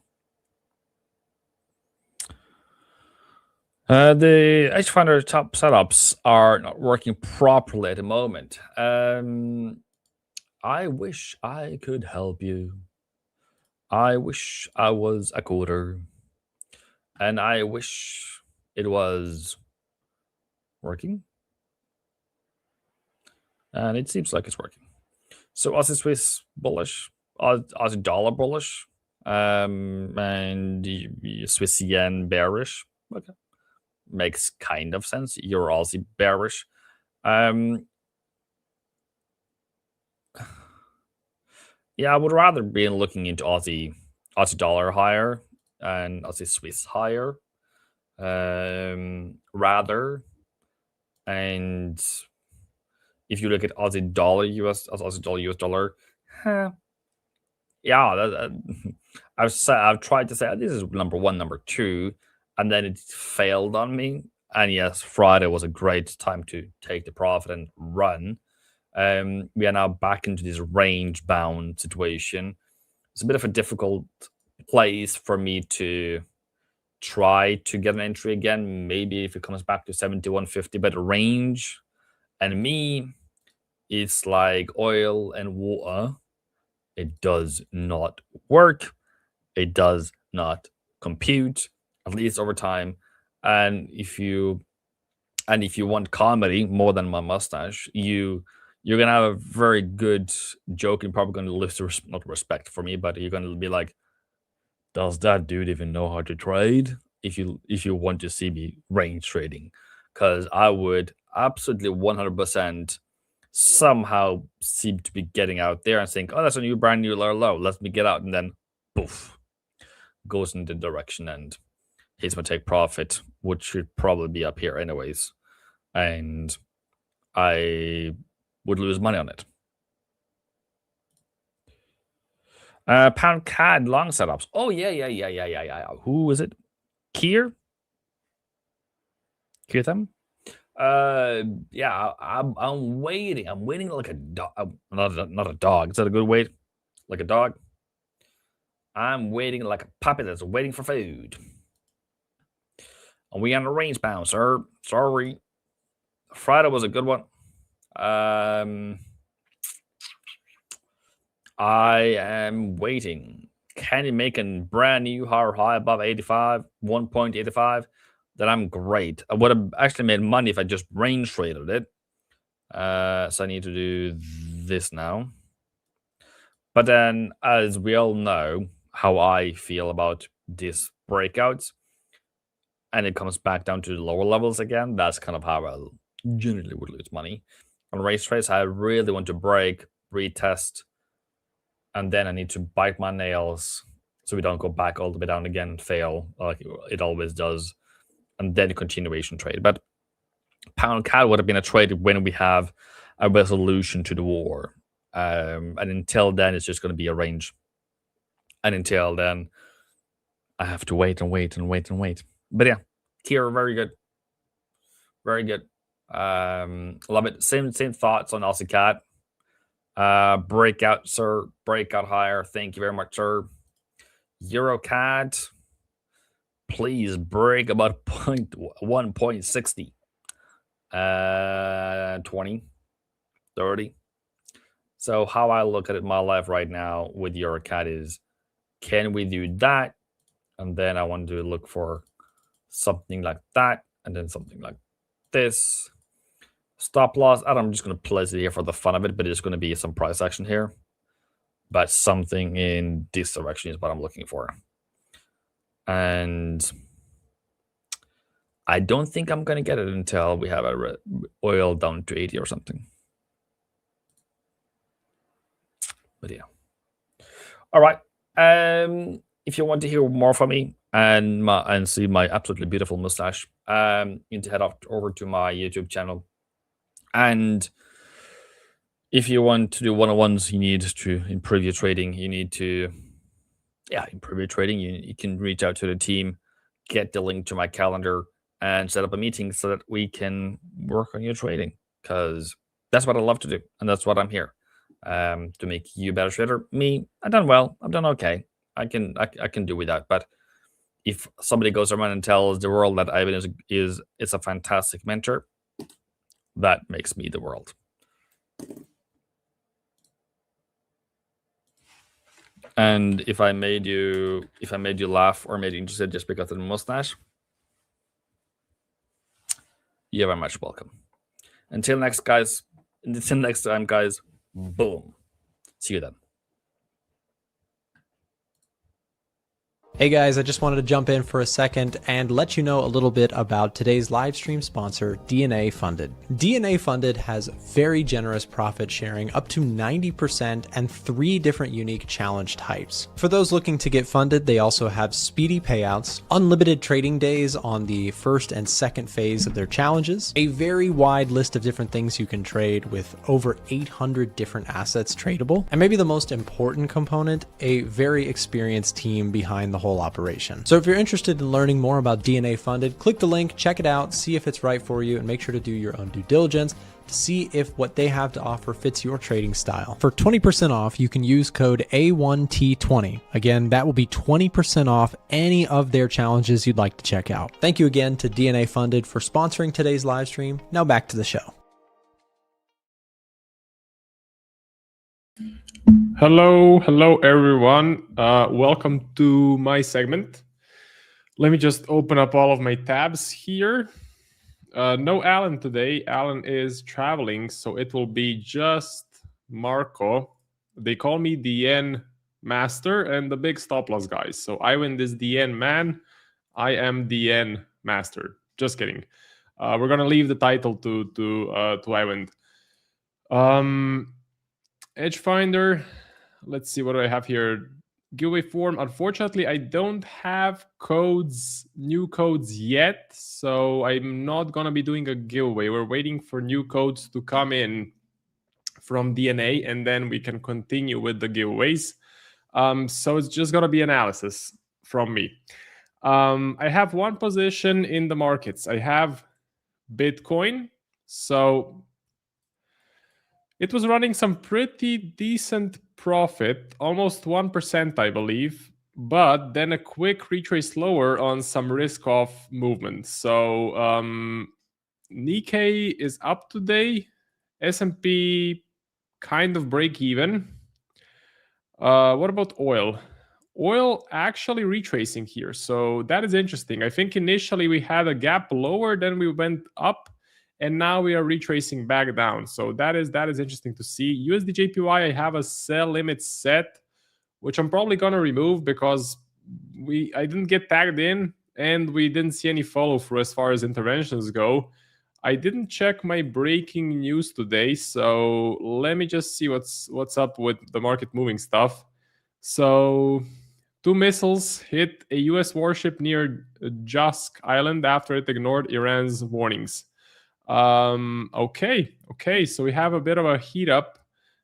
The Edgefinder top setups are not working properly at the moment. I wish I could help you. I wish I was a coder, and I wish it was working. And it seems like it's working. So Aussie Swiss bullish, Aussie dollar bullish, and Swiss yen bearish. Okay, makes kind of sense. You're Aussie bearish. Yeah, I would rather be looking into Aussie dollar higher and Aussie Swiss higher, rather. And if you look at Aussie dollar US dollar, yeah, I've tried to say this is number one, number two, and then it failed on me. And yes, Friday was a great time to take the profit and run. We are now back into this range bound situation. It's a bit of a difficult place for me to try to get an entry again. Maybe if it comes back to 71.50, but range and me, it's like oil and water. It does not work. It does not compute, at least over time. And if you want comedy more than my mustache, you're gonna have a very good joke. You're probably gonna lose not respect for me, but you're gonna be like, does that dude even know how to trade? If you want to see me range trading, because I would absolutely 100% somehow seem to be getting out there and saying, oh, that's a new brand new low. Let me get out, and then poof, goes in the direction and hits my take profit, which should probably be up here anyways. And I would lose money on it. Pound CAD long setups. Oh, yeah. Who is it? Kier? Them? Yeah, I'm waiting. I'm waiting like a dog. Not a dog. Is that a good wait? Like a dog? I'm waiting like a puppy that's waiting for food. And we on the range bound, sir. Sorry. Friday was a good one. I am waiting. Can you make a brand new high above 85, 1.85? Then I'm great. I would have actually made money if I just range traded it. So I need to do this now. But then, as we all know, how I feel about these breakouts, and it comes back down to the lower levels again, that's kind of how I generally would lose money. On race trades, I really want to break, retest, and then I need to bite my nails so we don't go back all the way down again and fail like it always does, and then a continuation trade. But pound CAD would have been a trade when we have a resolution to the war. And until then, it's just going to be a range. And until then, I have to wait and wait and wait and wait. But yeah, Kira, very good. Very good. Love it. Same thoughts on Aussie Cat. Breakout, sir. Breakout higher. Thank you very much, sir. EuroCAD. Please break about 1.60. 20, 30. So how I look at it, my life right now with EuroCAD is, can we do that? And then I want to look for something like that, and then something like this. Stop loss. I'm just going to place it here for the fun of it, but it's going to be some price action here. But something in this direction is what I'm looking for. And I don't think I'm going to get it until we have a oil down to 80 or something. But yeah. All right. If you want to hear more from me and see my absolutely beautiful mustache, you need to head over to my YouTube channel. And if you want to do one-on-ones, you need to improve your trading. You need to, improve your trading. You can reach out to the team, get the link to my calendar, and set up a meeting so that we can work on your trading. Because that's what I love to do, and that's what I'm here to make you a better trader. Me, I've done well. I've done okay. I can do without. But if somebody goes around and tells the world that Ivan is a fantastic mentor, that makes me the world. And if I made you laugh or made you interested just because of the mustache, you're very much welcome. Until next time, guys. Boom. See you then. Hey guys, I just wanted to jump in for a second and let you know a little bit about today's live stream sponsor, DNA Funded. DNA Funded has very generous profit sharing up to 90% and 3 different unique challenge types. For those looking to get funded, they also have speedy payouts, unlimited trading days on the first and second phase of their challenges, a very wide list of different things you can trade with over 800 different assets tradable, and maybe the most important component, a very experienced team behind the whole operation. So if you're interested in learning more about DNA Funded, click the link, check it out, see if it's right for you, and make sure to do your own due diligence to see if what they have to offer fits your trading style. For 20% off, you can use code A1T20. Again, that will be 20% off any of their challenges you'd like to check out. Thank you again to DNA Funded for sponsoring today's live stream. Now back to the show. Hello everyone. Welcome to my segment. Let me just open up all of my tabs here. No Alan today. Alan is traveling, so it will be just Marco. They call me the yen master and the big stop loss guys. So I win this the yen man. I am the yen master. Just kidding. We're gonna leave the title to Iwin. Edge Finder. Let's see, what do I have here? Giveaway form. Unfortunately, I don't have new codes yet, so I'm not gonna be doing a giveaway. We're waiting for new codes to come in from DNA, and then we can continue with the giveaways. So it's just gonna be analysis from me. I have one position in the markets. I have Bitcoin. So it was running some pretty decent profit, almost 1%, I believe, but then a quick retrace lower on some risk-off movement. So Nikkei is up today, S&P kind of break even. What about oil? Oil actually retracing here, so that is interesting. I think initially we had a gap lower, then we went up, and now we are retracing back down. So that is interesting to see. USD/JPY, I have a sell limit set, which I'm probably gonna remove because I didn't get tagged in and we didn't see any follow through as far as interventions go. I didn't check my breaking news today, so let me just see what's up with the market moving stuff. So 2 missiles hit a US warship near Jusk Island after it ignored Iran's warnings. Okay, so we have a bit of a heat up.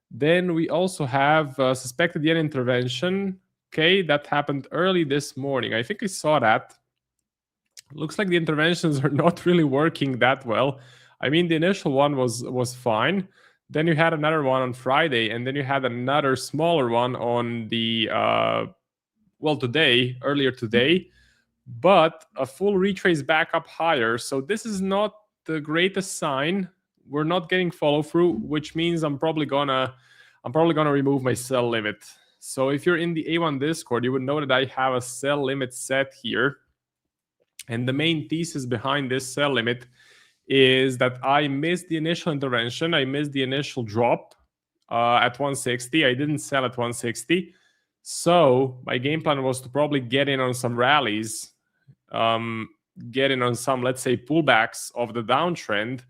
Then we also have suspected yen intervention. Okay, that happened early this morning. I think I saw that. Looks like the interventions are not really working that well. I mean, the initial one was fine. Then you had another one on Friday, and then you had another smaller one on the earlier today, but a full retrace back up higher. So this is not the greatest sign. We're not getting follow through, which means I'm probably gonna remove my sell limit. So if you're in the A1 Discord, you would know that I have a sell limit set here. And the main thesis behind this sell limit is that I missed the initial intervention. I missed the initial drop at 160. I didn't sell at 160. So my game plan was to probably get in on some rallies, get in on some, let's say, pullbacks of the downtrend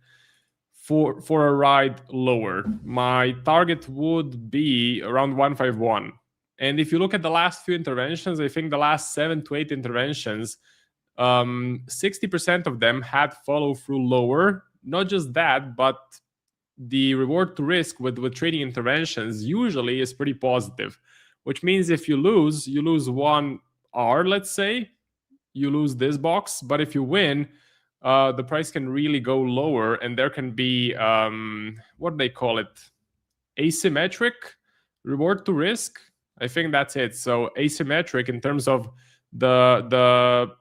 for a ride lower. My target would be around 151. And if you look at the last few interventions, I think the last 7 to 8 interventions, 60% of them had follow through lower. Not just that, but the reward to risk with trading interventions usually is pretty positive, which means if you lose 1 R, let's say, you lose this box. But if you win, the price can really go lower, and there can be what do they call it? Asymmetric reward to risk. I think that's it. So asymmetric in terms of the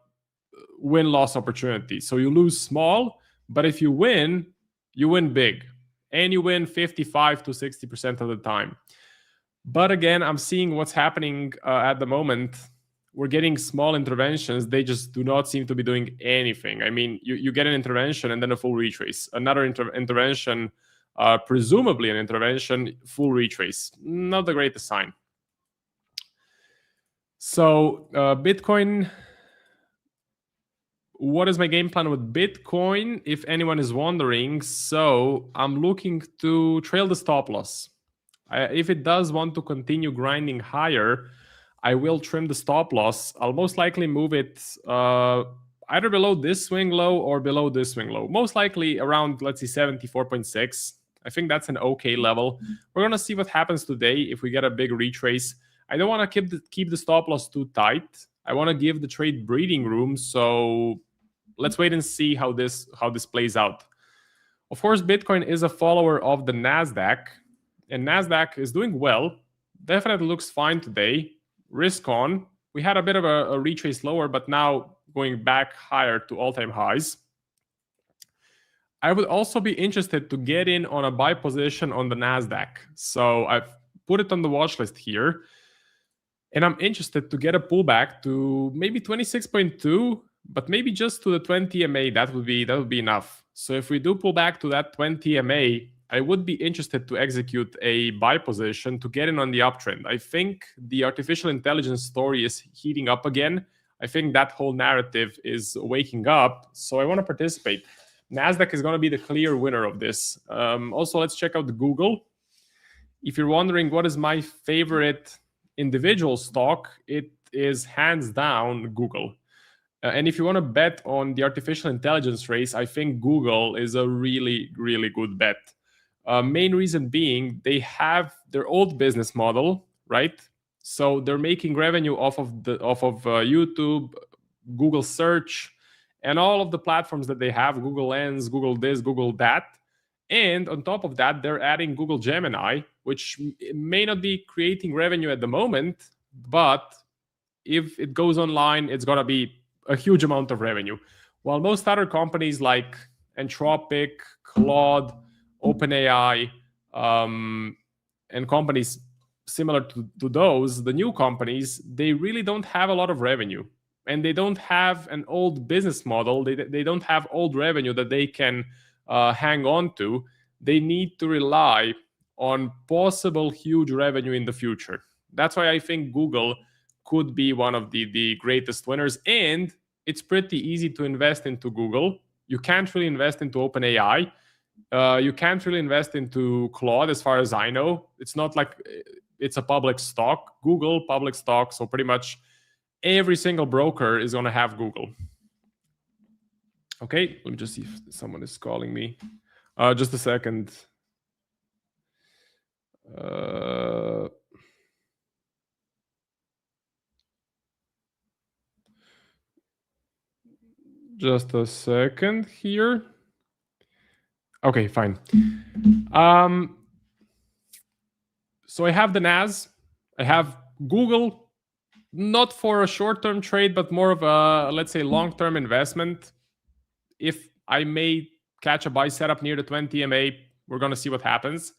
win-loss opportunity. So you lose small, but if you win big, and you win 55 to 60% of the time. But again, I'm seeing what's happening at the moment. We're getting small interventions. They just do not seem to be doing anything. I mean, you get an intervention and then a full retrace. Another intervention, presumably an intervention, full retrace. Not the greatest sign. So Bitcoin, what is my game plan with Bitcoin? If anyone is wondering, so I'm looking to trail the stop loss. If it does want to continue grinding higher, I will trim the stop loss. I'll most likely move it either below this swing low or below this swing low. Most likely around, let's say, 74.6. I think that's an okay level. We're going to see what happens today if we get a big retrace. I don't want to keep the stop loss too tight. I want to give the trade breathing room. So let's wait and see how this plays out. Of course, Bitcoin is a follower of the Nasdaq, and Nasdaq is doing well. Definitely looks fine today. Risk on. We had a bit of a retrace lower, but now going back higher to all-time highs. I would also be interested to get in on a buy position on the Nasdaq. So I've put it on the watch list here, and I'm interested to get a pullback to maybe 26.2, but maybe just to the 20 MA. That would be enough. So if we do pull back to that 20 MA, I would be interested to execute a buy position to get in on the uptrend. I think the artificial intelligence story is heating up again. I think that whole narrative is waking up. So I want to participate. Nasdaq is going to be the clear winner of this. Also, let's check out Google. If you're wondering what is my favorite individual stock, it is hands down Google. And if you want to bet on the artificial intelligence race, I think Google is a really, really good bet. Main reason being they have their old business model, right? So they're making revenue off of YouTube, Google Search, and all of the platforms that they have, Google Lens, Google this, Google that. And on top of that, they're adding Google Gemini, which may not be creating revenue at the moment, but if it goes online, it's going to be a huge amount of revenue. While most other companies like Anthropic, Claude, OpenAI, and companies similar to those, the new companies, they really don't have a lot of revenue. And they don't have an old business model. They don't have old revenue that they can hang on to. They need to rely on possible huge revenue in the future. That's why I think Google could be one of the greatest winners. And it's pretty easy to invest into Google. You can't really invest into OpenAI. You can't really invest into Claude, as far as I know. It's not like it's a public stock. Google, public stock. So pretty much every single broker is going to have Google. Okay, let me just see if someone is calling me. Just a second. Just a second here. Okay, fine. So I have the NAS. I have Google, not for a short-term trade, but more of a, let's say, long-term investment. If I may catch a buy setup near the 20 MA, we're going to see what happens.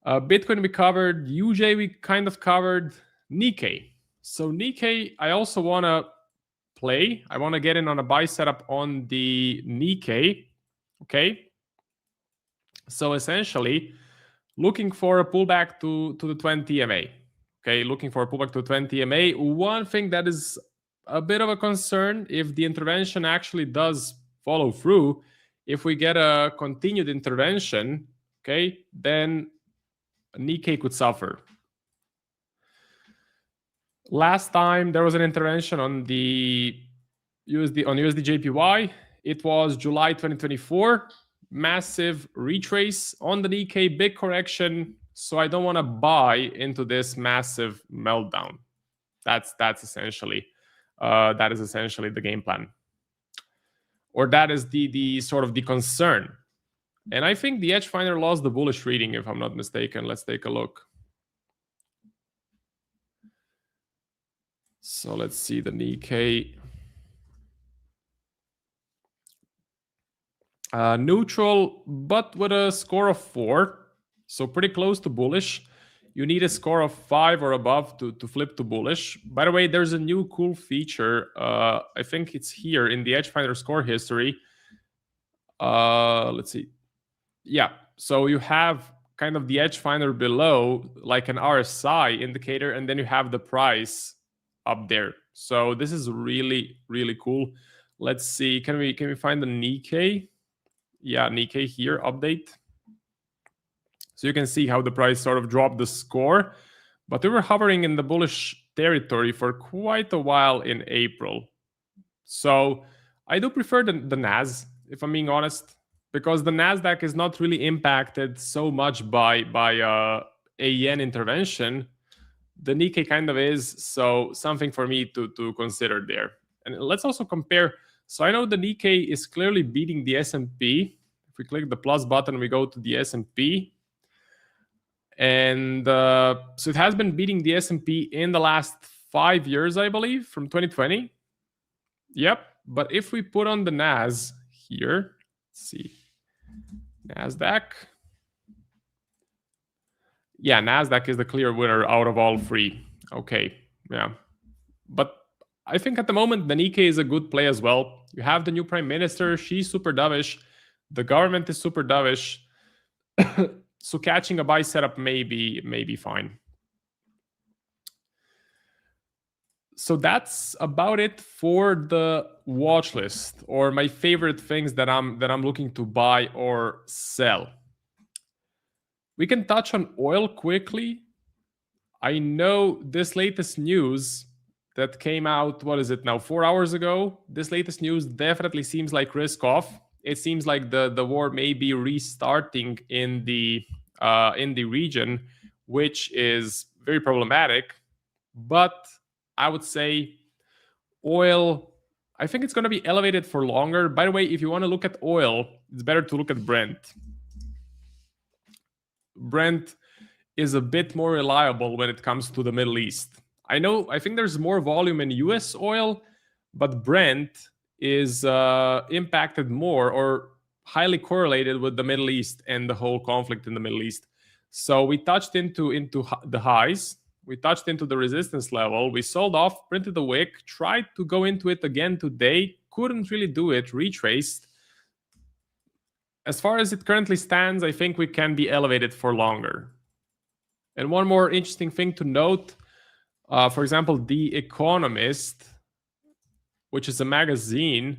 Bitcoin we covered. UJ we kind of covered. Nikkei. So Nikkei, I also want to play. I want to get in on a buy setup on the Nikkei. Okay. So essentially, looking for a pullback to the 20 MA. Okay, looking for a pullback to 20 MA. One thing that is a bit of a concern, if the intervention actually does follow through, if we get a continued intervention, okay, then Nikkei could suffer. Last time there was an intervention on the USD JPY. It was July 2024. Massive retrace on the Nikkei, big correction. So I don't want to buy into this massive meltdown. That is essentially the game plan, or that is the sort of the concern. And I think the Edge Finder lost the bullish reading, if I'm not mistaken. Let's take a look. So let's see the Nikkei. Neutral, but with a score of 4. So pretty close to bullish. You need a score of 5 or above to flip to bullish. By the way, there's a new cool feature. I think it's here in the Edge Finder score history. Let's see. Yeah, so you have kind of the Edge Finder below, like an RSI indicator, and then you have the price up there. So this is really, really cool. Let's see, can we find the Nikkei? Yeah, Nikkei here, update. So you can see how the price sort of dropped the score, but we were hovering in the bullish territory for quite a while in April. So I do prefer the Nas, if I'm being honest, because the Nasdaq is not really impacted so much by a yen intervention. The Nikkei kind of is, so something for me to consider there. And let's also compare. So I know the Nikkei is clearly beating the S&P. If we click the plus button, we go to the S&P. And so it has been beating the S&P in the last 5 years, I believe, from 2020. Yep. But if we put on the Nas here, let's see, Nasdaq. Yeah, Nasdaq is the clear winner out of all three. Okay, yeah. But I think at the moment, the Nikkei is a good play as well. You have the new prime minister. She's super dovish. The government is super dovish. So catching a buy setup may be fine. So that's about it for the watch list, or my favorite things that I'm looking to buy or sell. We can touch on oil quickly. I know this latest news that came out, what is it now, 4 hours ago? This latest news definitely seems like risk off. It seems like the war may be restarting in the region, which is very problematic. But I would say oil, I think it's going to be elevated for longer. By the way, if you want to look at oil, it's better to look at Brent. Brent is a bit more reliable when it comes to the Middle East. I think there's more volume in US oil, but Brent is impacted more or highly correlated with the Middle East and the whole conflict in the Middle East. So we touched into the highs. We touched into the resistance level. We sold off, printed the wick, tried to go into it again today. Couldn't really do it, retraced. As far as it currently stands, I think we can be elevated for longer. And one more interesting thing to note, for example, The Economist, which is a magazine,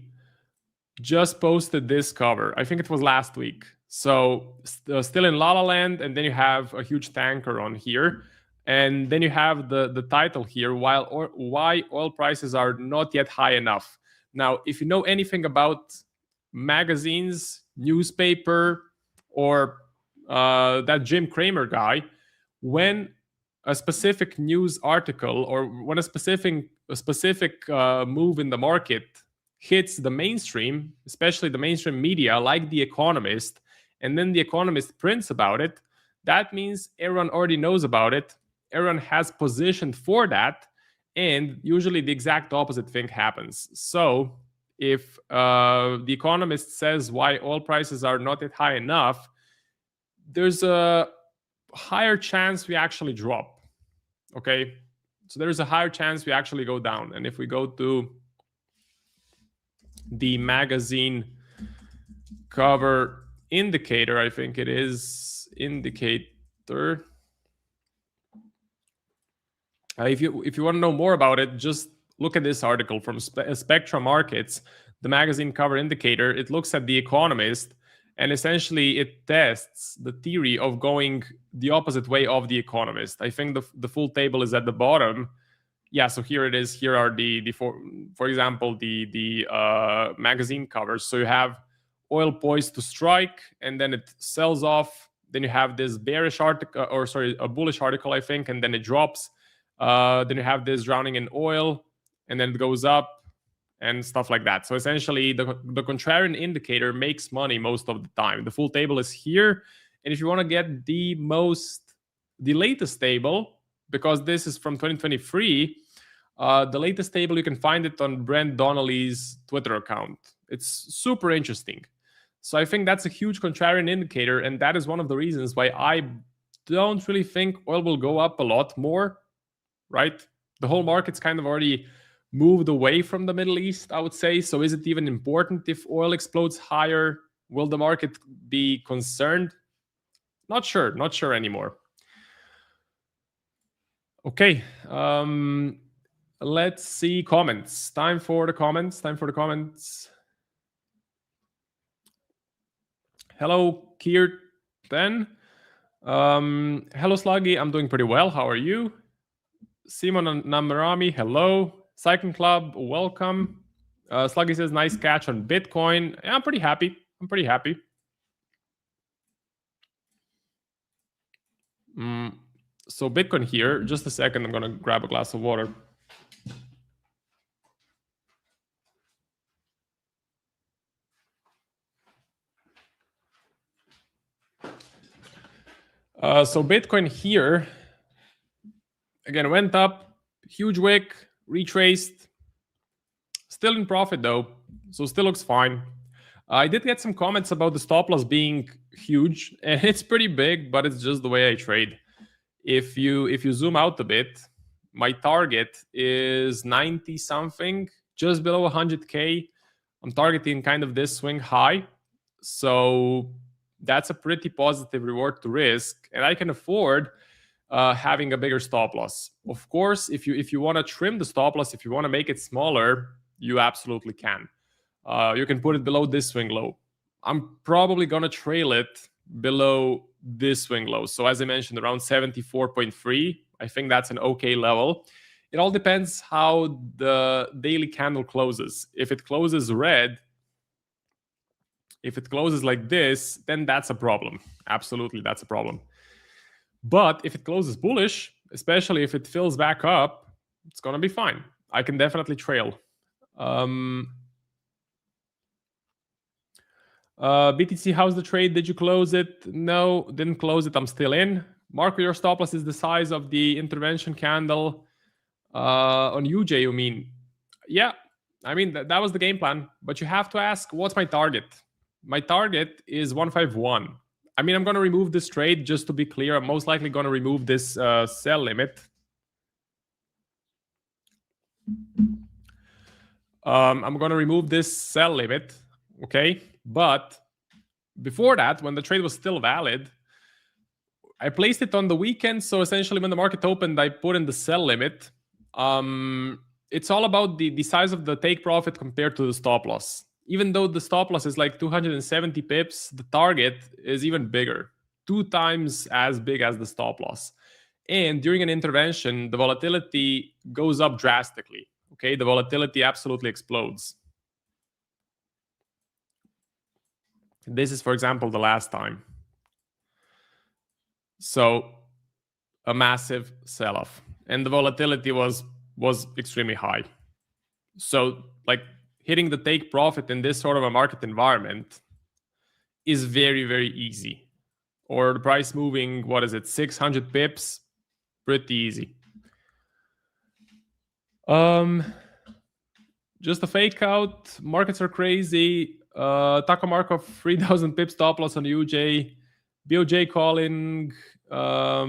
just posted this cover. I think it was last week. So still in La La Land, and then you have a huge tanker on here. And then you have the title here, why oil prices are not yet high enough. Now, if you know anything about magazines, newspaper, or that Jim Cramer guy, when a specific news article or when a specific move in the market hits the mainstream, especially the mainstream media like The Economist, and then The Economist prints about it, that means everyone already knows about it. Everyone has positioned for that, and usually the exact opposite thing happens. So if The Economist says why oil prices are not yet high enough, there's a higher chance we actually drop. Okay, so there's a higher chance we actually go down. And if we go to the magazine cover indicator, I think it is indicator. If you want to know more about it, just look at this article from Spectra Markets, the magazine cover indicator. It looks at The Economist, and essentially it tests the theory of going the opposite way of The Economist. I think the full table is at the bottom. Yeah, so here it is. Here are for example, the magazine covers. So you have oil poised to strike, and then it sells off. Then you have this bearish article, a bullish article, I think, and then it drops. Then you have this drowning in oil, and then it goes up and stuff like that. So essentially, the contrarian indicator makes money most of the time. The full table is here. And if you want to get the latest table, because this is from 2023, the latest table, you can find it on Brent Donnelly's Twitter account. It's super interesting. So I think that's a huge contrarian indicator, and that is one of the reasons why I don't really think oil will go up a lot more. Right? The whole market's kind of already moved away from the Middle East, I would say. So is it even important if oil explodes higher? Will the market be concerned? Not sure anymore. Okay. Let's see comments. Time for the comments. Hello, Kirtan. Hello, Sluggy. I'm doing pretty well. How are you? Simon Namarami, hello. Cycling Club, welcome. Sluggy says, nice catch on Bitcoin. Yeah, I'm pretty happy. So Bitcoin here, just a second, I'm gonna grab a glass of water. So Bitcoin here, again, went up, huge wick, retraced, still in profit though, so still looks fine. I did get some comments about the stop loss being huge, and it's pretty big, but it's just the way I trade. If you zoom out a bit, my target is 90 something, just below 100K. I'm targeting kind of this swing high. So that's a pretty positive reward to risk, and I can afford having a bigger stop loss. Of course, if you want to trim the stop loss, if you want to make it smaller, you absolutely can. You can put it below this swing low. I'm probably going to trail it below this swing low. So as I mentioned, around 74.3, I think that's an okay level. It all depends how the daily candle closes. If it closes red, if it closes like this, then that's a problem. Absolutely, that's a problem. But if it closes bullish, especially if it fills back up, it's going to be fine. I can definitely trail. BTC, how's the trade? Did you close it? No, didn't close it. I'm still in. Marco, your stop loss is the size of the intervention candle on UJ, you mean? Yeah, I mean, that was the game plan. But you have to ask, what's my target? My target is 151. I mean, I'm going to remove this trade, just to be clear. I'm most likely going to remove this sell limit. I'm going to remove this sell limit, okay? But before that, when the trade was still valid, I placed it on the weekend. So essentially, when the market opened, I put in the sell limit. It's all about the size of the take profit compared to the stop loss. Even though the stop loss is like 270 pips, the target is even bigger, 2 times as big as the stop loss. And during an intervention, the volatility goes up drastically. Okay, the volatility absolutely explodes. This is, for example, the last time. So a massive sell-off, and the volatility was extremely high. So like hitting the take profit in this sort of a market environment is very, very easy. Or the price moving, 600 pips? Pretty easy. Just a fake out. Markets are crazy. Taco Markov, 3,000 pips stop loss on UJ. BOJ calling. I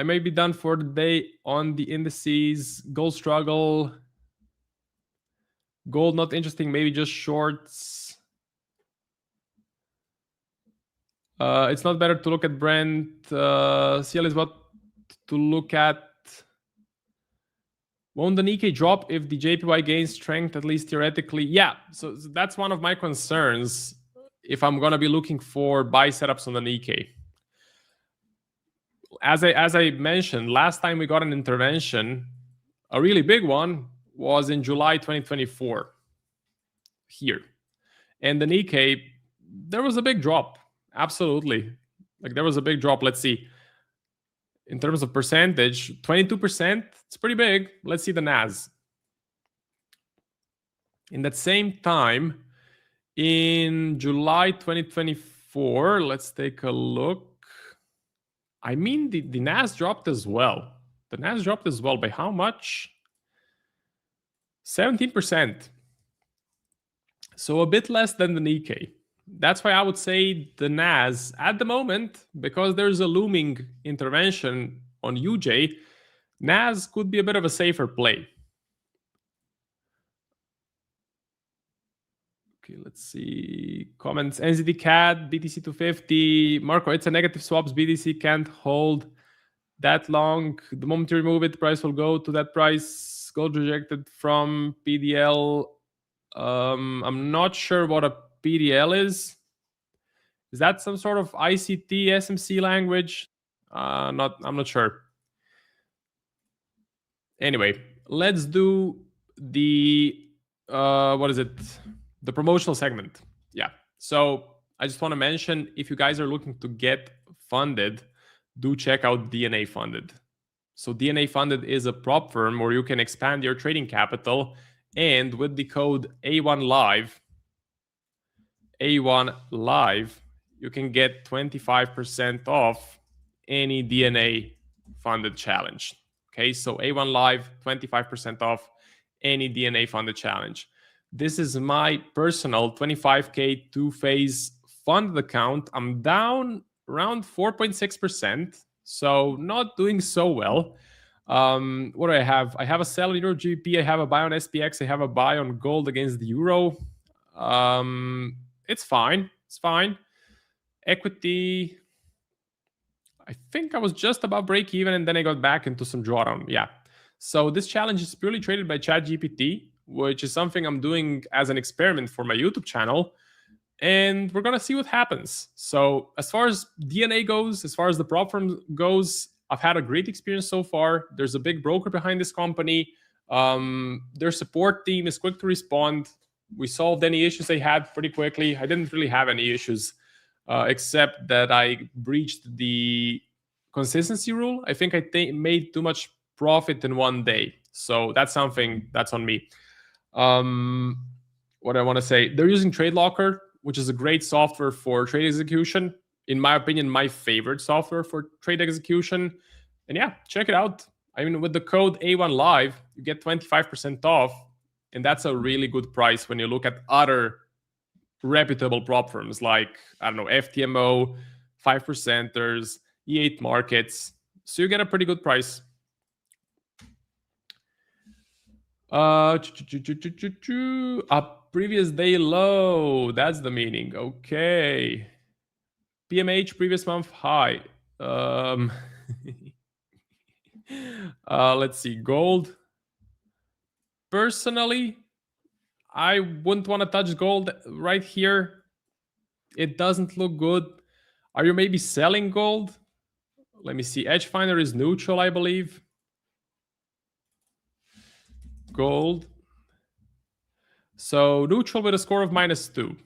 may be done for the day on the indices. Gold struggle. Gold not interesting. Maybe just shorts. It's not better to look at Brent. CL is what to look at. Won't the Nikkei drop if the JPY gains strength, at least theoretically? Yeah, so that's one of my concerns if I'm going to be looking for buy setups on the Nikkei. As I mentioned, last time we got an intervention, a really big one, was in July 2024 here. And the Nikkei, there was a big drop. Absolutely. Like there was a big drop. Let's see. In terms of percentage, 22%, it's pretty big. Let's see the NAS. In that same time, in July 2024, let's take a look. I mean, the NAS dropped as well. The NAS dropped as well. By how much? 17%. So a bit less than the Nikkei. That's why I would say the NAS at the moment, because there's a looming intervention on UJ, NAS could be a bit of a safer play. Okay, let's see. Comments. NZD CAD, BTC 250. Marco, it's a negative swaps. BTC can't hold that long. The moment you remove it, the price will go to that price. Gold rejected from PDL. I'm not sure what a PDL is. Is that some sort of ICT SMC language? I'm not sure. Anyway, let's do the what is it? The promotional segment. Yeah. So I just want to mention, if you guys are looking to get funded, do check out DNA Funded. So DNA Funded is a prop firm where you can expand your trading capital, and with the code A1Live, you can get 25% off any DNA funded challenge. Okay, so A1 Live, 25% off any DNA funded challenge. This is my personal 25K two-phase funded account. I'm down around 4.6%, so not doing so well. What do I have? I have a sell on Euro GBP, I have a buy on SPX, I have a buy on gold against the euro. It's fine. It's fine. Equity, I think I was just about break even, and then I got back into some drawdown. Yeah. So this challenge is purely traded by ChatGPT, which is something I'm doing as an experiment for my YouTube channel. And we're going to see what happens. So as far as DNA goes, as far as the prop firm goes, I've had a great experience so far. There's a big broker behind this company. Their support team is quick to respond. We solved any issues they had pretty quickly. I didn't really have any issues, except that I breached the consistency rule. I think I made too much profit in one day. So that's something that's on me. What I want to say, they're using TradeLocker, which is a great software for trade execution. In my opinion, my favorite software for trade execution. And yeah, check it out. I mean, with the code A1Live, you get 25% off. And that's a really good price when you look at other reputable prop firms like, I don't know, FTMO, 5%ers, E8 markets. So you get a pretty good price. A previous day low. That's the meaning. Okay. PMH previous month high. Let's see. Gold. Personally, I wouldn't want to touch gold right here. It doesn't look good. Are you maybe selling gold? Let me see. Edgefinder is neutral, I believe. Gold. So neutral with a score of -2.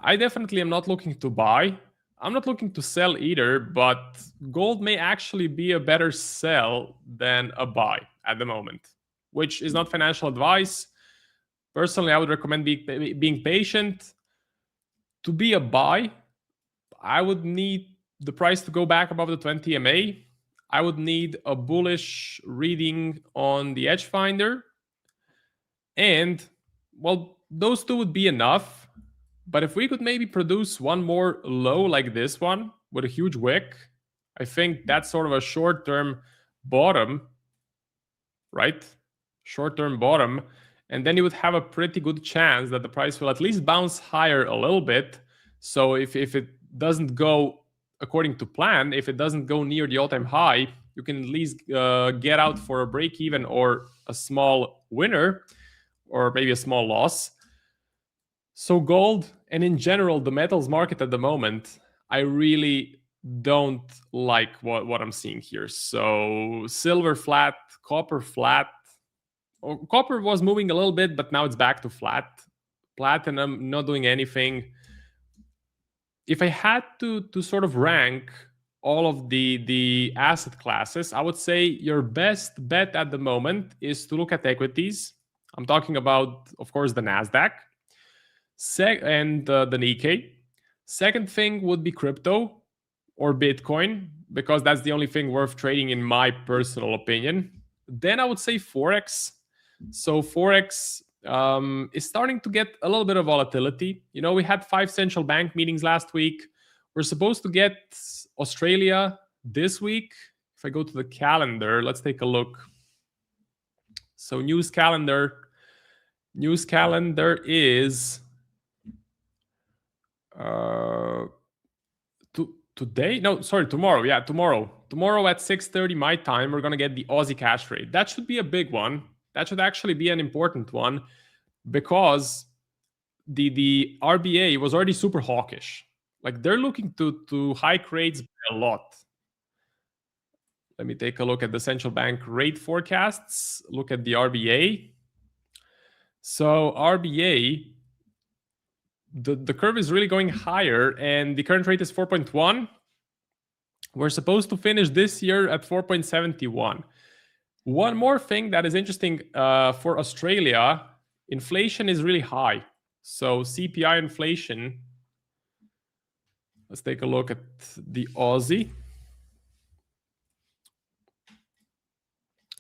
I definitely am not looking to buy. I'm not looking to sell either, but gold may actually be a better sell than a buy at the moment, which is not financial advice. Personally, I would recommend being patient. To be a buy, I would need the price to go back above the 20 MA. I would need a bullish reading on the Edgefinder. And, well, those two would be enough. But if we could maybe produce one more low like this one with a huge wick, I think that's sort of a short-term bottom, right? Short-term bottom. And then you would have a pretty good chance that the price will at least bounce higher a little bit. So if it doesn't go according to plan, if it doesn't go near the all-time high, you can at least get out for a break even or a small winner, or maybe a small loss. So gold, and in general, the metals market at the moment, I really don't like what I'm seeing here. So silver flat, copper flat. Copper was moving a little bit, but now it's back to flat. Platinum not doing anything. If I had to sort of rank all of the asset classes, I would say your best bet at the moment is to look at equities. I'm talking about, of course, the Nasdaq and the Nikkei. Second thing would be crypto or Bitcoin, because that's the only thing worth trading in my personal opinion. Then I would say Forex. So Forex is starting to get a little bit of volatility. You know, we had 5 central bank meetings last week. We're supposed to get Australia this week. If I go to the calendar, let's take a look. So news calendar is today. No, sorry, tomorrow. Yeah, tomorrow tomorrow at 6:30 my time, we're going to get the Aussie cash rate. That should be a big one. That should actually be an important one because the RBA was already super hawkish. Like they're looking to hike rates by a lot. Let me take a look at the central bank rate forecasts. Look at the RBA. So RBA, the curve is really going higher, and the current rate is 4.1. We're supposed to finish this year at 4.71. One more thing that is interesting for Australia, inflation is really high. So CPI inflation, let's take a look at the Aussie.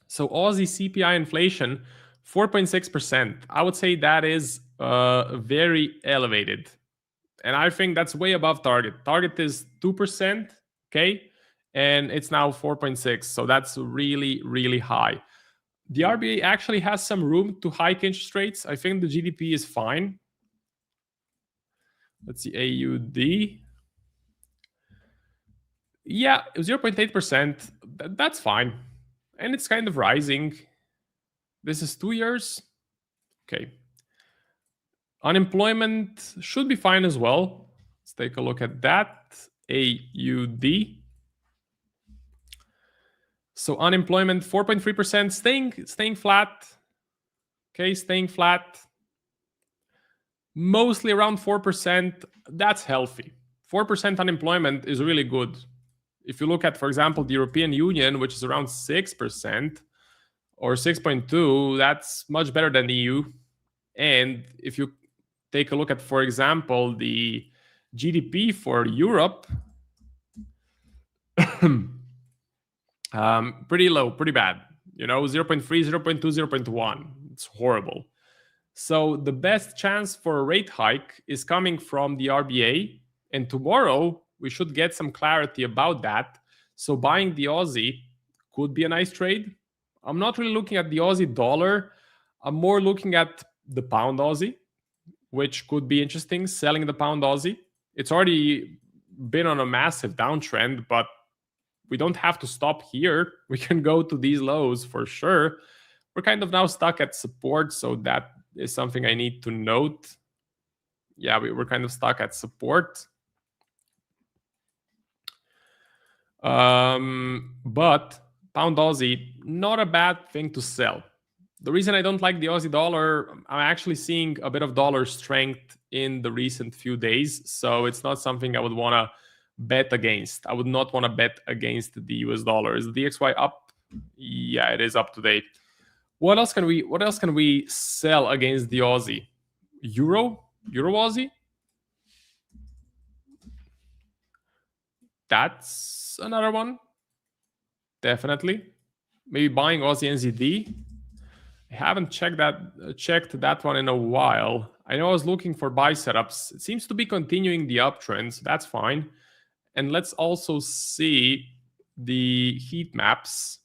So Aussie CPI inflation, 4.6%. I would say that is very elevated. And I think that's way above target. Target is 2%, okay? And it's now 4.6. So that's really, really high. The RBA actually has some room to hike interest rates. I think the GDP is fine. Let's see, AUD. Yeah, 0.8%. That's fine. And it's kind of rising. This is 2 years. Okay. Unemployment should be fine as well. Let's take a look at that. AUD. So unemployment 4.3%, staying flat. Okay, staying flat. Mostly around 4%. That's healthy. 4% unemployment is really good. If you look at, for example, the European Union, which is around 6% or 6.2, that's much better than the EU. And if you take a look at, for example, the GDP for Europe, pretty low, pretty bad. 0.3, 0.2, 0.1. It's horrible. So the best chance for a rate hike is coming from the RBA. And tomorrow, we should get some clarity about that. So buying the Aussie could be a nice trade. I'm not really looking at the Aussie dollar. I'm more looking at the pound Aussie, which could be interesting, selling the pound Aussie. It's already been on a massive downtrend, but we don't have to stop here. We can go to these lows for sure. We're kind of now stuck at support, so that is something I need to note. Yeah, we're kind of stuck at support. But pound Aussie, not a bad thing to sell. The reason I don't like the Aussie dollar, I'm actually seeing a bit of dollar strength in the recent few days. So it's not something I would want to bet against. I would not want to bet against the US dollar. Is the DXY up? Yeah, it is up today. What else can we sell against the Aussie? Euro Aussie? That's another one. Definitely. Maybe buying Aussie NZD. I haven't checked that one in a while. I know I was looking for buy setups. It seems to be continuing the uptrend, so that's fine. And let's also see the heat maps.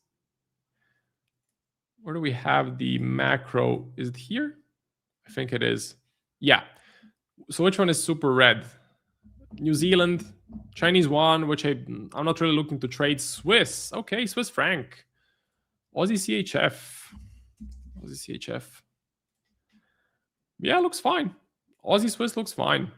Where do we have the macro? Is it here? I think it is. Yeah. So which one is super red? New Zealand, Chinese yuan, which I'm not really looking to trade. Swiss. Okay, Swiss franc. Aussie CHF. Aussie CHF. Yeah, looks fine. Aussie Swiss looks fine.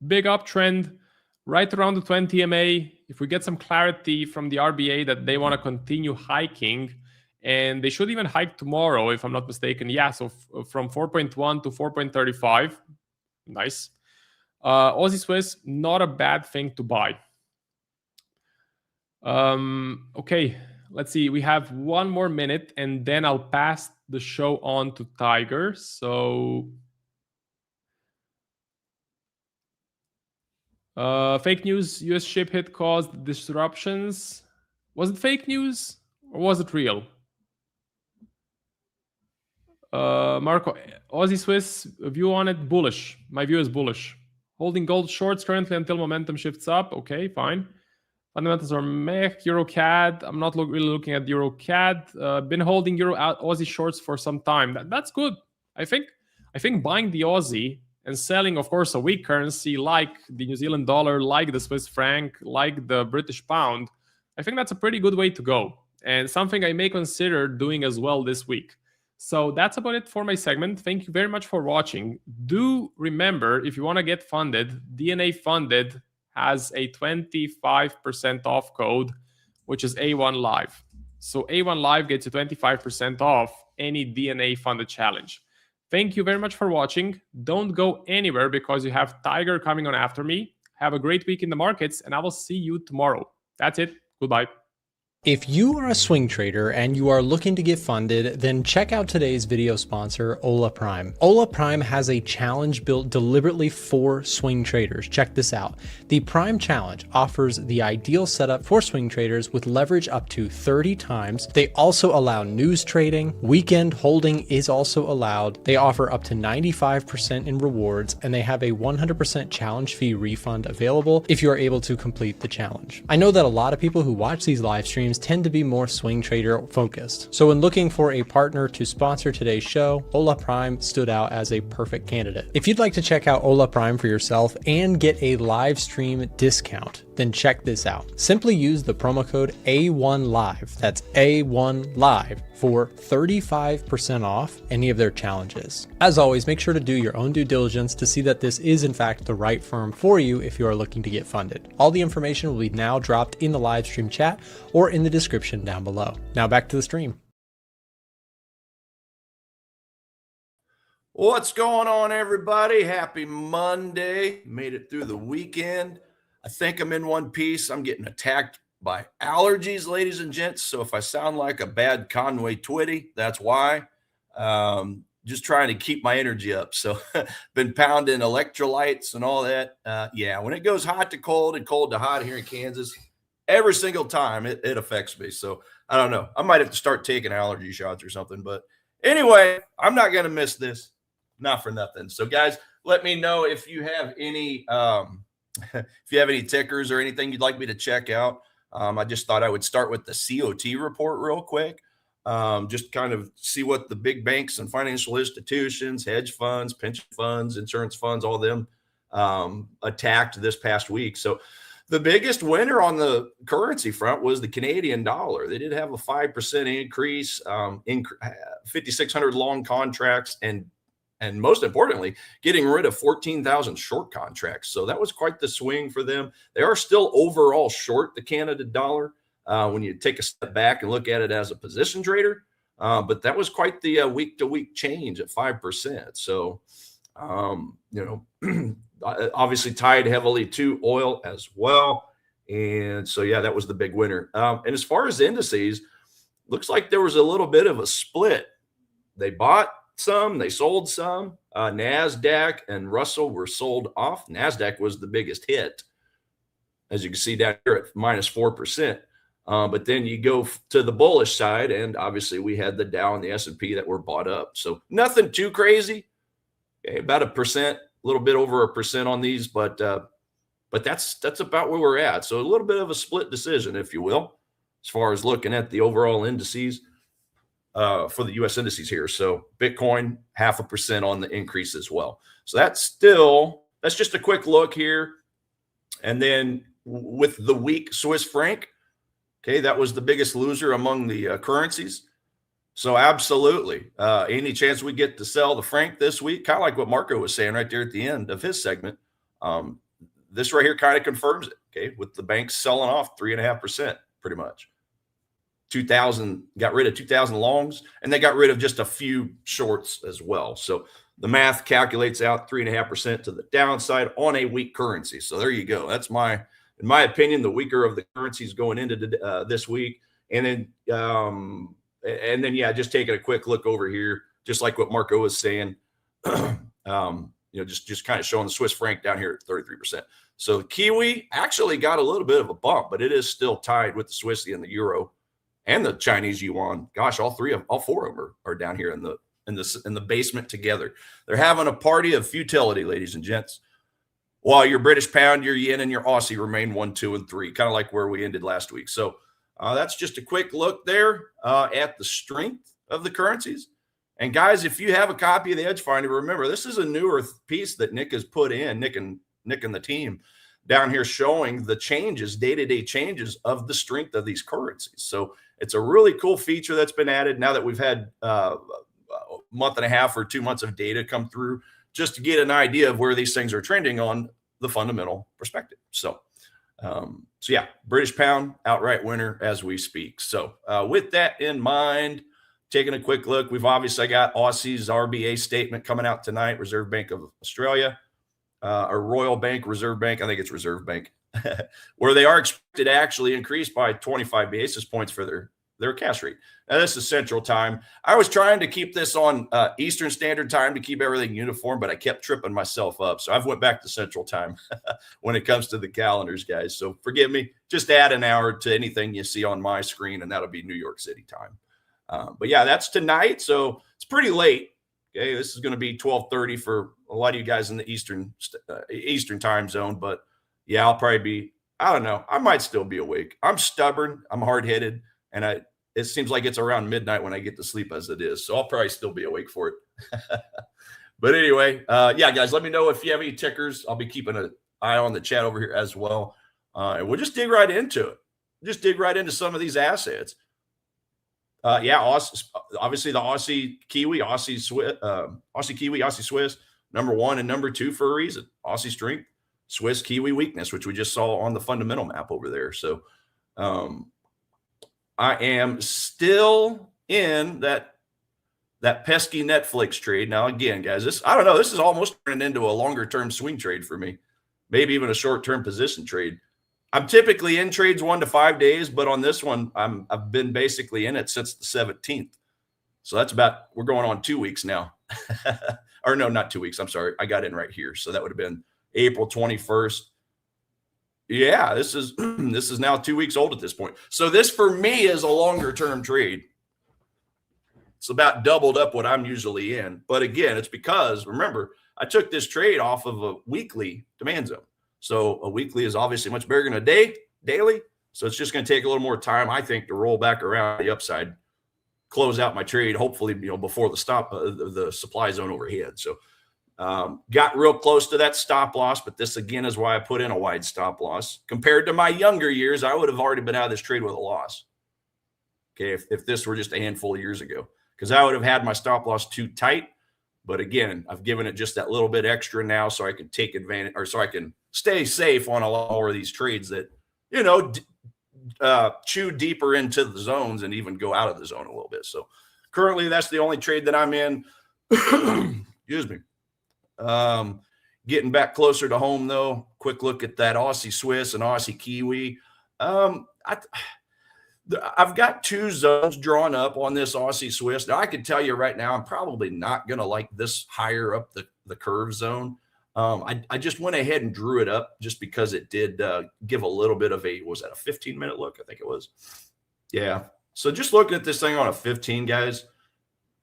Big uptrend right around the 20 MA. If we get some clarity from the RBA that they want to continue hiking, and they should even hike tomorrow, if I'm not mistaken. Yeah, so from 4.1 to 4.35. Nice. Aussie Swiss, not a bad thing to buy. Okay, let's see. We have one more minute, and then I'll pass the show on to Tiger. So, fake news, US ship hit caused disruptions. Was it fake news or was it real? Marco, Aussie Swiss view on it, bullish. My view is bullish. Holding gold shorts currently until momentum shifts up. Okay, fine. Fundamentals are meh. Euro CAD. I'm not really looking at Euro CAD. Been holding Euro Aussie shorts for some time. That's good. I think buying the Aussie and selling, of course, a weak currency like the New Zealand dollar, like the Swiss franc, like the British pound, I think that's a pretty good way to go, and something I may consider doing as well this week. So that's about it for my segment. Thank you very much for watching. Do remember, if you want to get funded, DNA Funded has a 25% off code, which is A1 Live. So A1 Live gets you 25% off any DNA funded challenge. Thank you very much for watching. Don't go anywhere because you have Tiger coming on after me. Have a great week in the markets, and I will see you tomorrow. That's it. Goodbye. If you are a swing trader and you are looking to get funded, then check out today's video sponsor, Ola Prime. Ola Prime has a challenge built deliberately for swing traders. Check this out. The Prime Challenge offers the ideal setup for swing traders with leverage up to 30 times. They also allow news trading. Weekend holding is also allowed. They offer up to 95% in rewards, and they have a 100% challenge fee refund available if you are able to complete the challenge. I know that a lot of people who watch these live streams tend to be more swing trader focused. So when looking for a partner to sponsor today's show, Ola Prime stood out as a perfect candidate. If you'd like to check out Ola Prime for yourself and get a live stream discount, then check this out. Simply use the promo code A1Live, that's A1Live, for 35% off any of their challenges. As always, make sure to do your own due diligence to see that this is in fact the right firm for you if you are looking to get funded. All the information will be now dropped in the live stream chat or in the description down below. Now back to the stream. What's going on, everybody? Happy Monday. Made it through the weekend. I think I'm in one piece. I'm getting attacked by allergies, ladies and gents. So if I sound like a bad Conway Twitty, that's why. Just trying to keep my energy up. So been pounding electrolytes and all that. Yeah, when it goes hot to cold and cold to hot here in Kansas, every single time it affects me. So I don't know. I might have to start taking allergy shots or something. But anyway, I'm not going to miss this. Not for nothing. So guys, let me know if you have any if you have any tickers or anything you'd like me to check out. I just thought I would start with the COT report real quick. Just kind of see what the big banks and financial institutions, hedge funds, pension funds, insurance funds, all of them attacked this past week. So the biggest winner on the currency front was the Canadian dollar. They did have a 5% increase, 5,600 long contracts, and most importantly, getting rid of 14,000 short contracts. So that was quite the swing for them. They are still overall short the Canada dollar when you take a step back and look at it as a position trader. But that was quite the week-to-week change at 5%. So, you know, obviously tied heavily to oil as well. And so, yeah, that was the big winner. And as far as indices, looks like there was a little bit of a split. They bought some, they sold some. Nasdaq and Russell were sold off. Nasdaq was the biggest hit, as you can see down here at minus 4%. But then you go to the bullish side, and obviously we had the Dow and the S&P that were bought up. So nothing too crazy. Okay, about 1%, a little bit over 1% on these, but that's about where we're at. So a little bit of a split decision, if you will, as far as looking at the overall indices. For the U.S. indices here. So Bitcoin, 0.5% on the increase as well. So that's just a quick look here. And then with the weak Swiss franc, okay, that was the biggest loser among the currencies. So absolutely, any chance we get to sell the franc this week, kind of like what Marco was saying right there at the end of his segment, this right here kind of confirms it, okay, with the banks selling off 3.5% pretty much. 2,000, got rid of 2,000 longs, and they got rid of just a few shorts as well. So the math calculates out 3.5% to the downside on a weak currency. So there you go. That's in my opinion, the weaker of the currencies going into this week. And then, yeah, just taking a quick look over here, just like what Marco was saying, you know, just kind of showing the Swiss franc down here at 33%. So the Kiwi actually got a little bit of a bump, but it is still tied with the Swissy and the Euro and the Chinese yuan. Gosh, all four of them are down here in the basement together. They're having a party of futility, ladies and gents. While your British pound, your yen, and your Aussie remain 1, 2, and 3, kind of like where we ended last week. So that's just a quick look there at the strength of the currencies. And guys, if you have a copy of the Edge Finder, remember this is a newer piece that Nick has put in, Nick and the team. down here showing the changes, day-to-day changes of the strength of these currencies. So it's a really cool feature that's been added now that we've had a month and a half or 2 months of data come through, just to get an idea of where these things are trending on the fundamental perspective. So yeah, British pound outright winner as we speak. So with that in mind, taking a quick look, we've obviously got Aussie's RBA statement coming out tonight, Reserve Bank of Australia, or Royal Bank, Reserve Bank, I think it's Reserve Bank, where they are expected to actually increase by 25 basis points for their cash rate. Now, this is Central Time. I was trying to keep this on Eastern Standard Time to keep everything uniform, but I kept tripping myself up. So I've went back to Central Time when it comes to the calendars, guys. So forgive me. Just add an hour to anything you see on my screen, and that'll be New York City time. But yeah, that's tonight. So it's pretty late. Okay, this is going to be 12:30 for a lot of you guys in the Eastern time zone. But yeah, I'll probably be, I don't know, I might still be awake. I'm stubborn. I'm hard-headed. And it seems like it's around midnight when I get to sleep as it is. So I'll probably still be awake for it. But anyway, yeah, guys, let me know if you have any tickers. I'll be keeping an eye on the chat over here as well. And we'll just dig right into it. Just dig right into some of these assets. Yeah, obviously the Aussie Kiwi, Aussie Kiwi, Aussie Swiss, number 1 and number 2 for a reason. Aussie strength, Swiss Kiwi weakness, which we just saw on the fundamental map over there. So I am still in that pesky Netflix trade. Now, again, guys, I don't know. This is almost turning into a longer-term swing trade for me, maybe even a short-term position trade. I'm typically in trades 1 to 5 days, but on this one, I've been basically in it since the 17th. So that's we're going on 2 weeks now. Or no, not 2 weeks. I'm sorry. I got in right here. So that would have been April 21st. Yeah, this is now 2 weeks old at this point. So this for me is a longer term trade. It's about doubled up what I'm usually in. But again, it's because, remember, I took this trade off of a weekly demand zone. So a weekly is obviously much bigger than a daily. So it's just going to take a little more time, I think, to roll back around the upside, close out my trade, hopefully, before the supply zone overhead. So got real close to that stop loss, but this again is why I put in a wide stop loss. Compared to my younger years, I would have already been out of this trade with a loss. Okay, if this were just a handful of years ago, because I would have had my stop loss too tight. But again, I've given it just that little bit extra now so I can take advantage, or so I can stay safe on a lot more of these trades that, chew deeper into the zones and even go out of the zone a little bit. So currently that's the only trade that I'm in. Excuse me. Getting back closer to home though, quick look at that Aussie Swiss and Aussie Kiwi. I've got 2 zones drawn up on this Aussie Swiss. Now, I can tell you right now, I'm probably not going to like this higher up the curve zone. I just went ahead and drew it up just because it did give a little bit of was that a 15-minute look? I think it was. Yeah. So just looking at this thing on a 15, guys.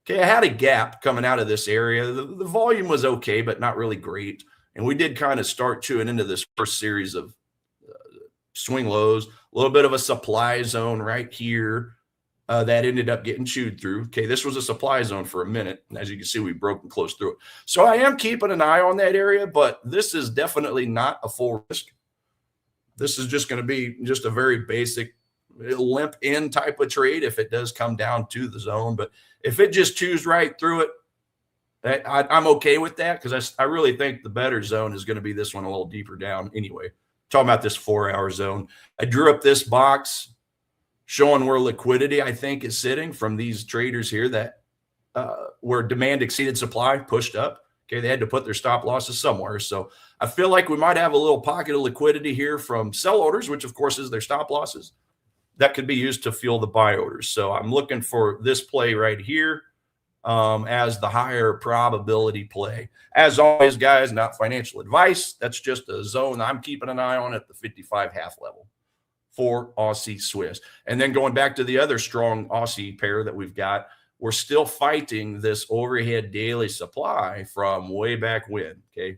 Okay, I had a gap coming out of this area. The volume was okay, but not really great. And we did kind of start chewing into this first series of swing lows, a little bit of a supply zone right here that ended up getting chewed through. Okay, this was a supply zone for a minute. And as you can see, we've broken close through it. So I am keeping an eye on that area, but this is definitely not a full risk. This is just going to be just a very basic limp in type of trade if it does come down to the zone. But if it just chews right through it, I'm okay with that, because I really think the better zone is going to be this one a little deeper down anyway. Talking about this 4-hour zone. I drew up this box showing where liquidity, I think, is sitting from these traders here that where demand exceeded supply, pushed up. Okay, they had to put their stop losses somewhere. So I feel like we might have a little pocket of liquidity here from sell orders, which of course is their stop losses, that could be used to fuel the buy orders. So I'm looking for this play right here as the higher probability play. As always, guys, not financial advice. That's just a zone I'm keeping an eye on at the 55 half level for Aussie Swiss. And then going back to the other strong Aussie pair that we've got, we're still fighting this overhead daily supply from way back when. Okay,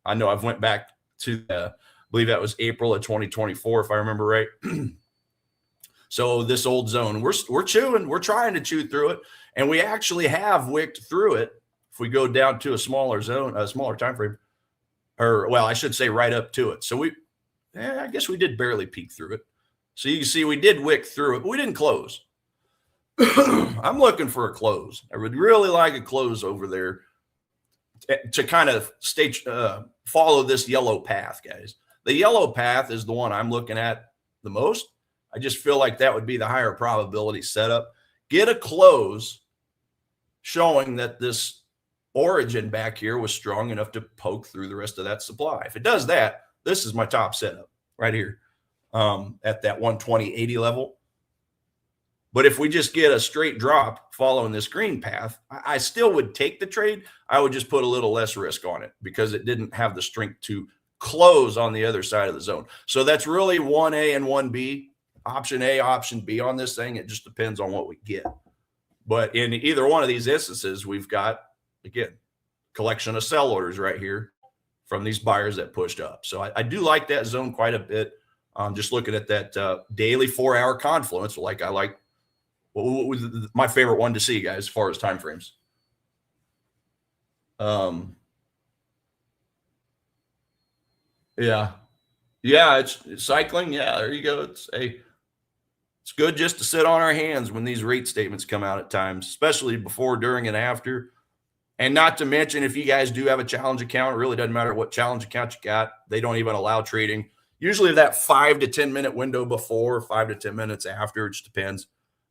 I know I've went back to I believe that was April of 2024, if I remember right. So this old zone, we're chewing, we're trying to chew through it, and we actually have wicked through it. If we go down to a smaller zone, a smaller time frame, or well, I should say right up to it. So I guess we did barely peek through it. So you can see we did wick through it, but we didn't close. I'm looking for a close. I would really like a close over there to kind of follow this yellow path, guys. The yellow path is the one I'm looking at the most. I just feel like that would be the higher probability setup. Get a close showing that this origin back here was strong enough to poke through the rest of that supply. If it does that, this is my top setup right here at that 120.80 level. But if we just get a straight drop following this green path, I still would take the trade. I would just put a little less risk on it because it didn't have the strength to close on the other side of the zone. So that's really 1A and 1B, option A, option B on this thing. It just depends on what we get. But in either one of these instances, we've got, again, collection of sell orders right here from these buyers that pushed up. So I do like that zone quite a bit. Just looking at that daily 4-hour confluence, like I like. What was my favorite one to see, guys, as far as time frames? Yeah, it's cycling. Yeah, there you go. It's good just to sit on our hands when these rate statements come out at times, especially before, during, and after. And not to mention, if you guys do have a challenge account, it really doesn't matter what challenge account you got. They don't even allow trading. Usually that 5 to 10 minute window before, 5 to 10 minutes after, it just depends.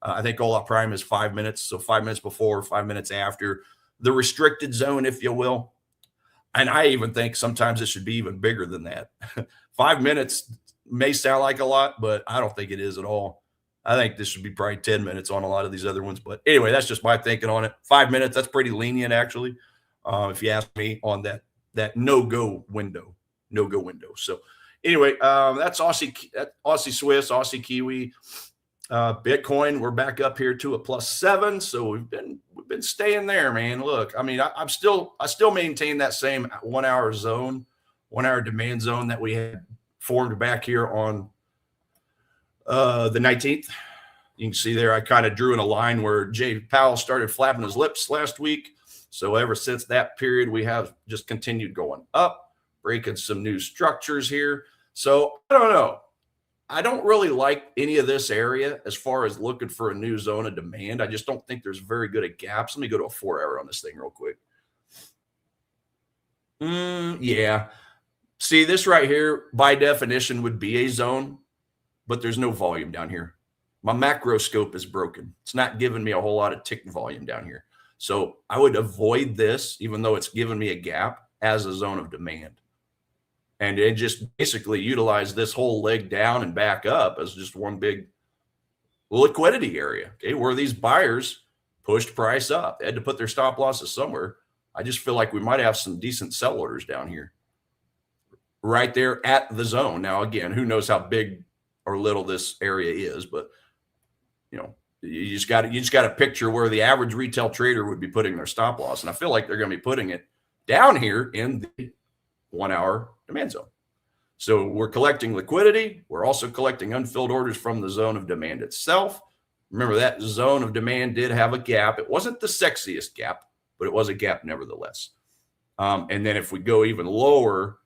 I think All Out Prime is 5 minutes. So 5 minutes before, 5 minutes after the restricted zone, if you will. And I even think sometimes it should be even bigger than that. 5 minutes may sound like a lot, but I don't think it is at all. I think this should be probably 10 minutes on a lot of these other ones. But anyway, that's just my thinking on it. 5 minutes, that's pretty lenient, actually, if you ask me, on that no-go window. So anyway, that's Aussie Swiss, Aussie Kiwi. Bitcoin, we're back up here to a +7, so we've been staying there, man. Look, I mean, I still maintain that same 1 hour zone, 1 hour demand zone that we had formed back here on the 19th. You can see there, I kind of drew in a line where Jay Powell started flapping his lips last week. So ever since that period, we have just continued going up, breaking some new structures here. So I don't know. I don't really like any of this area as far as looking for a new zone of demand. I just don't think there's very good at gaps. Let me go to a 4 hour on this thing real quick. Yeah. See, this right here, by definition, would be a zone, but there's no volume down here. My macro scope is broken. It's not giving me a whole lot of tick volume down here. So I would avoid this, even though it's giving me a gap, as a zone of demand. And it just basically utilize this whole leg down and back up as just one big liquidity area, okay, where these buyers pushed price up. They had to put their stop losses somewhere. I just feel like we might have some decent sell orders down here right there at the zone. Now, again, who knows how big or little this area is, but you know, you just got to picture where the average retail trader would be putting their stop loss. And I feel like they're going to be putting it down here in the 1 hour demand zone. So we're collecting liquidity. We're also collecting unfilled orders from the zone of demand itself. Remember, that zone of demand did have a gap. It wasn't the sexiest gap, but it was a gap nevertheless. And then if we go even lower,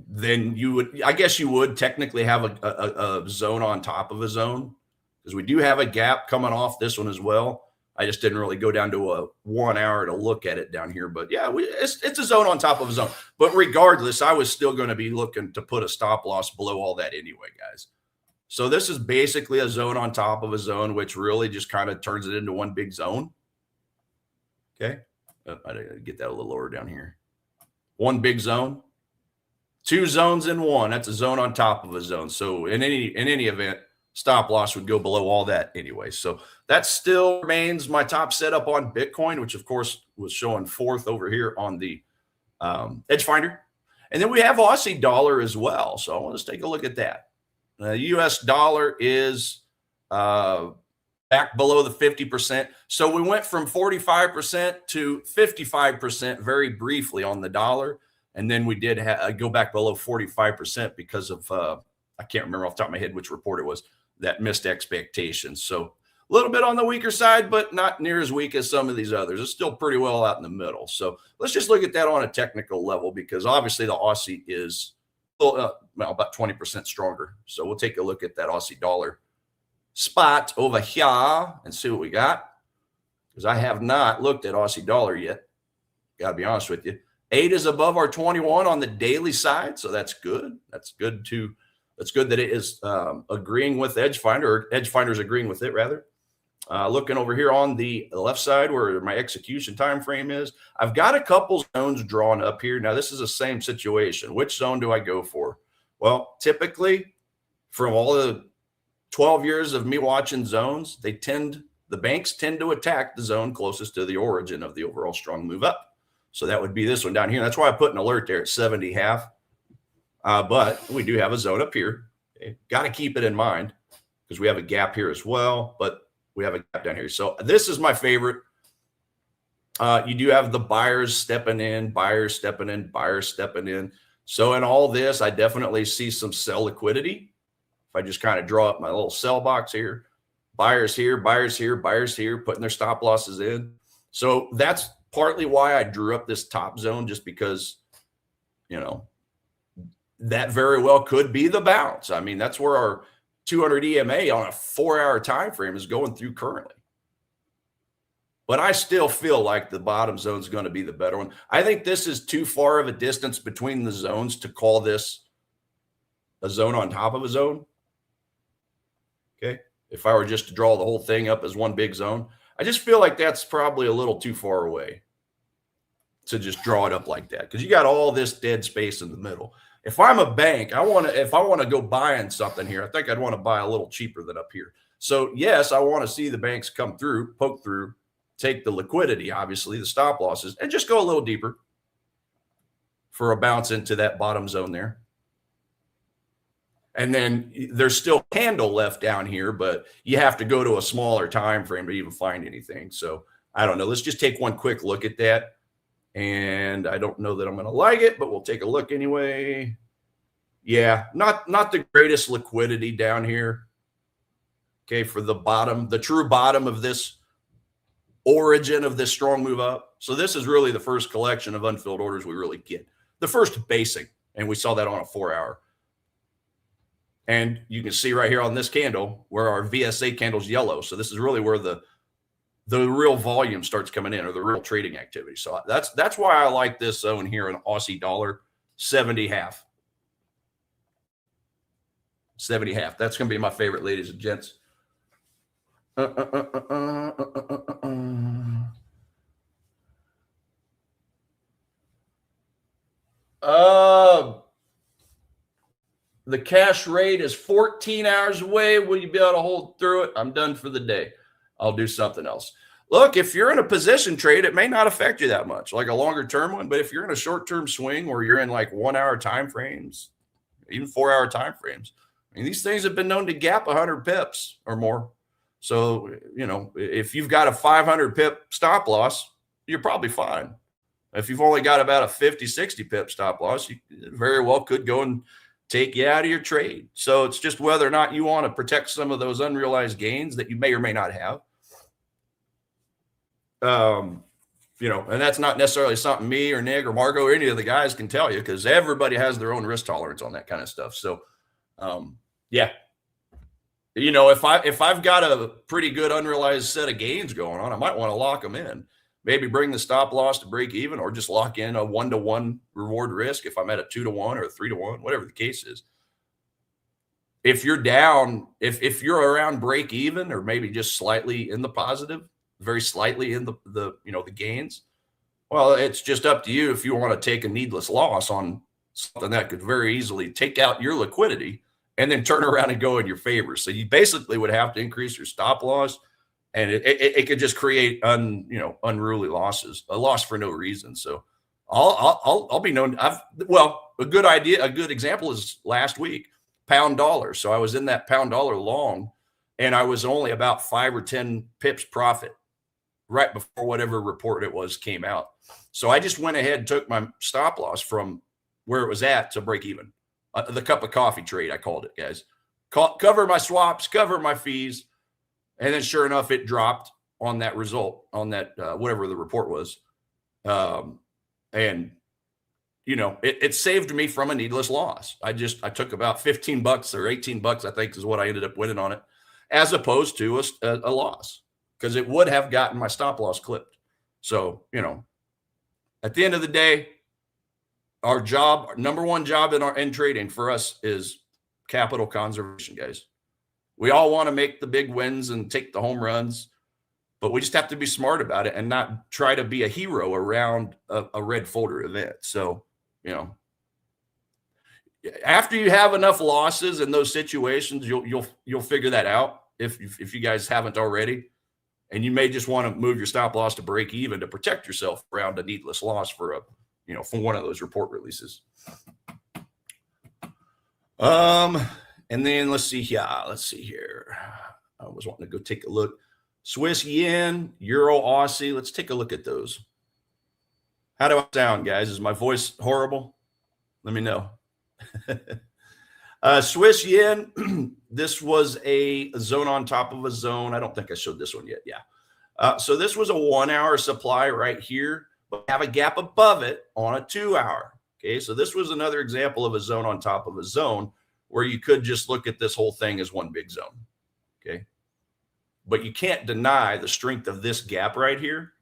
then I guess you would technically have a zone on top of a zone, because we do have a gap coming off this one as well. I just didn't really go down to a 1 hour to look at it down here. But yeah, it's a zone on top of a zone. But regardless, I was still going to be looking to put a stop loss below all that anyway, guys. So this is basically a zone on top of a zone, which really just kind of turns it into one big zone. Okay. I didn't get that a little lower down here. One big zone. Two zones in one. That's a zone on top of a zone. So in any event, stop loss would go below all that anyway. So that still remains my top setup on Bitcoin, which of course was showing fourth over here on the Edge Finder. And then we have Aussie dollar as well. So I want to take a look at that. The US dollar is back below the 50%. So we went from 45% to 55% very briefly on the dollar. And then we did go back below 45% because of, I can't remember off the top of my head which report it was, that missed expectations. So A little bit on the weaker side, but not near as weak as some of these others. It's still pretty well out in the middle. So let's just look at that on a technical level, because obviously the Aussie is about 20% stronger. So we'll take a look at that Aussie dollar spot over here and see what we got, because I have not looked at Aussie dollar yet. Got to be honest with you. 8 is above our 21 on the daily side, so that's good. That's good that it is agreeing with Edgefinder, or Edgefinder's agreeing with it, rather. Looking over here on the left side where my execution time frame is, I've got a couple zones drawn up here. Now, this is the same situation. Which zone do I go for? Well, typically, from all the 12 years of me watching zones, the banks tend to attack the zone closest to the origin of the overall strong move up. So that would be this one down here. That's why I put an alert there at 70.5. But we do have a zone up here. Okay. Got to keep it in mind, because we have a gap here as well, but we have a gap down here. So this is my favorite. You do have the buyers stepping in, buyers stepping in, buyers stepping in. So in all this, I definitely see some sell liquidity. If I just kind of draw up my little sell box here, buyers here, buyers here, buyers here, putting their stop losses in. So that's partly why I drew up this top zone, just because, you know, that very well could be the bounce. I mean, that's where our 200 EMA on a 4-hour time frame is going through currently. But I still feel like the bottom zone is going to be the better one. I think this is too far of a distance between the zones to call this a zone on top of a zone. Okay. If I were just to draw the whole thing up as one big zone, I just feel like that's probably a little too far away to just draw it up like that, because you got all this dead space in the middle. If I'm a bank, if I want to go buying something here, I think I'd want to buy a little cheaper than up here. So yes, I want to see the banks come through, poke through, take the liquidity, obviously the stop losses, and just go a little deeper for a bounce into that bottom zone there. And then there's still candle left down here, but you have to go to a smaller time frame to even find anything. So I don't know. Let's just take one quick look at that. And I don't know that I'm going to like it, but we'll take a look anyway. Yeah, not the greatest liquidity down here. Okay, for the bottom, the true bottom of this origin of this strong move up. So this is really the first collection of unfilled orders we really get. The first basic, and we saw that on a 4-hour. And you can see right here on this candle where our VSA candle's yellow. So this is really where the real volume starts coming in, or the real trading activity. So that's why I like this zone here in Aussie dollar, 70.5. 70.5. That's going to be my favorite, ladies and gents. The cash rate is 14 hours away. Will you be able to hold through it? I'm done for the day. I'll do something else. Look, if you're in a position trade, it may not affect you that much, like a longer term one. But if you're in a short term swing where you're in like 1-hour time frames, even 4-hour time frames, I mean, these things have been known to gap 100 pips or more. So, you know, if you've got a 500 pip stop loss, you're probably fine. If you've only got about a 50, 60 pip stop loss, you very well could go and take you out of your trade. So it's just whether or not you want to protect some of those unrealized gains that you may or may not have. You know, and that's not necessarily something me or Nick or Margo or any of the guys can tell you, because everybody has their own risk tolerance on that kind of stuff. So, yeah, you know, if I've got a pretty good unrealized set of gains going on, I might want to lock them in. Maybe bring the stop loss to break even, or just lock in a 1-to-1 reward risk if I'm at a 2-to-1 or a 3-to-1, whatever the case is. If you're down, if you're around break even, or maybe just slightly in the positive, very slightly in the you know, the gains, well, it's just up to you if you want to take a needless loss on something that could very easily take out your liquidity and then turn around and go in your favor. So you basically would have to increase your stop loss. And it could just create unruly losses, a loss for no reason. So I'll be known. A good example is last week, pound dollar. So I was in that pound dollar long, and I was only about 5 or 10 pips profit right before whatever report it was came out. So I just went ahead and took my stop loss from where it was at to break even. The cup of coffee trade, I called it, guys. Cover my swaps, cover my fees. And then sure enough, it dropped on that result, on that whatever the report was. And you know, it saved me from a needless loss. I took about $15 or $18, I think is what I ended up winning on it, as opposed to a loss, because it would have gotten my stop loss clipped. So, you know, at the end of the day, our number one job in trading for us is capital conservation, guys. We all want to make the big wins and take the home runs, but we just have to be smart about it and not try to be a hero around a red folder event. So, you know, after you have enough losses in those situations, you'll figure that out if you guys haven't already. And you may just want to move your stop loss to break even to protect yourself around a needless loss for for one of those report releases. And then let's see here. I was wanting to go take a look. Swiss yen, Euro, Aussie. Let's take a look at those. How do I sound, guys? Is my voice horrible? Let me know. Swiss yen, this was a zone on top of a zone. I don't think I showed this one yet. Yeah. So this was a 1 hour supply right here, but have a gap above it on a 2 hour. Okay. So this was another example of a zone on top of a zone where you could just look at this whole thing as one big zone. Okay. But you can't deny the strength of this gap right here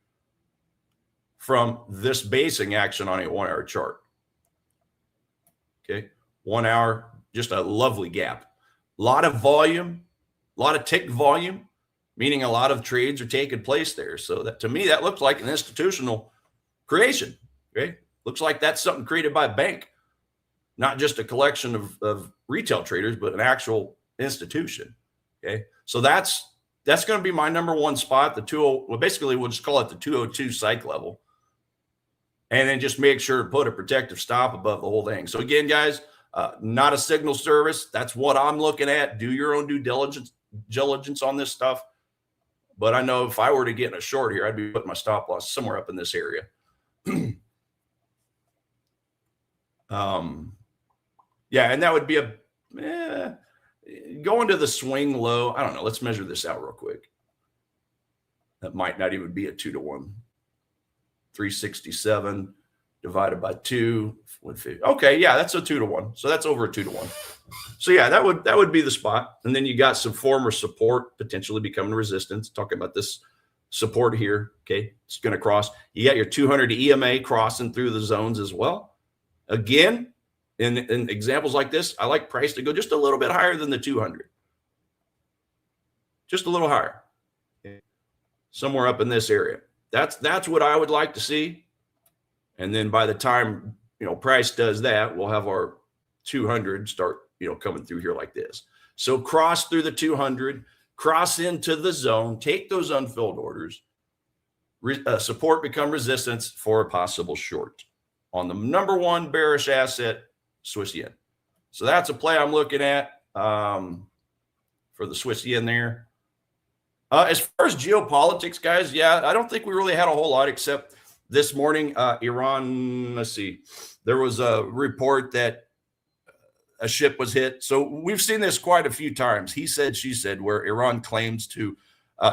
from this basing action on a 1 hour chart. Okay. 1 hour, just a lovely gap. A lot of volume, a lot of tick volume, meaning a lot of trades are taking place there. So that, to me, that looks like an institutional creation. Okay. Looks like that's something created by a bank, not just a collection of retail traders, but an actual institution. Okay. So that's going to be my number one spot. Basically we'll just call it the 202 psych level. And then just make sure to put a protective stop above the whole thing. So again, guys, not a signal service. That's what I'm looking at. Do your own due diligence on this stuff. But I know if I were to get in a short here, I'd be putting my stop loss somewhere up in this area. Yeah, and that would be going to the swing low. I don't know. Let's measure this out real quick. That might not even be a 2-to-1. 367 divided by 2, 150. Okay, yeah, that's a 2-to-1. So that's over a 2-to-1. So yeah, that would be the spot. And then you got some former support potentially becoming resistance. Talking about this support here. Okay, it's going to cross. You got your 200 EMA crossing through the zones as well. Again, in examples like this, I like price to go just a little bit higher than the 200. Just a little higher. Okay. Somewhere up in this area. That's what I would like to see. And then by the time, price does that, we'll have our 200 start, coming through here like this. So cross through the 200, cross into the zone, take those unfilled orders, support become resistance for a possible short on the number one bearish asset, Swiss yen. So that's a play I'm looking at for the Swiss yen there. As far as geopolitics, guys, yeah, I don't think we really had a whole lot except this morning, Iran, let's see, there was a report that a ship was hit. So we've seen this quite a few times. He said, she said, where Iran claims to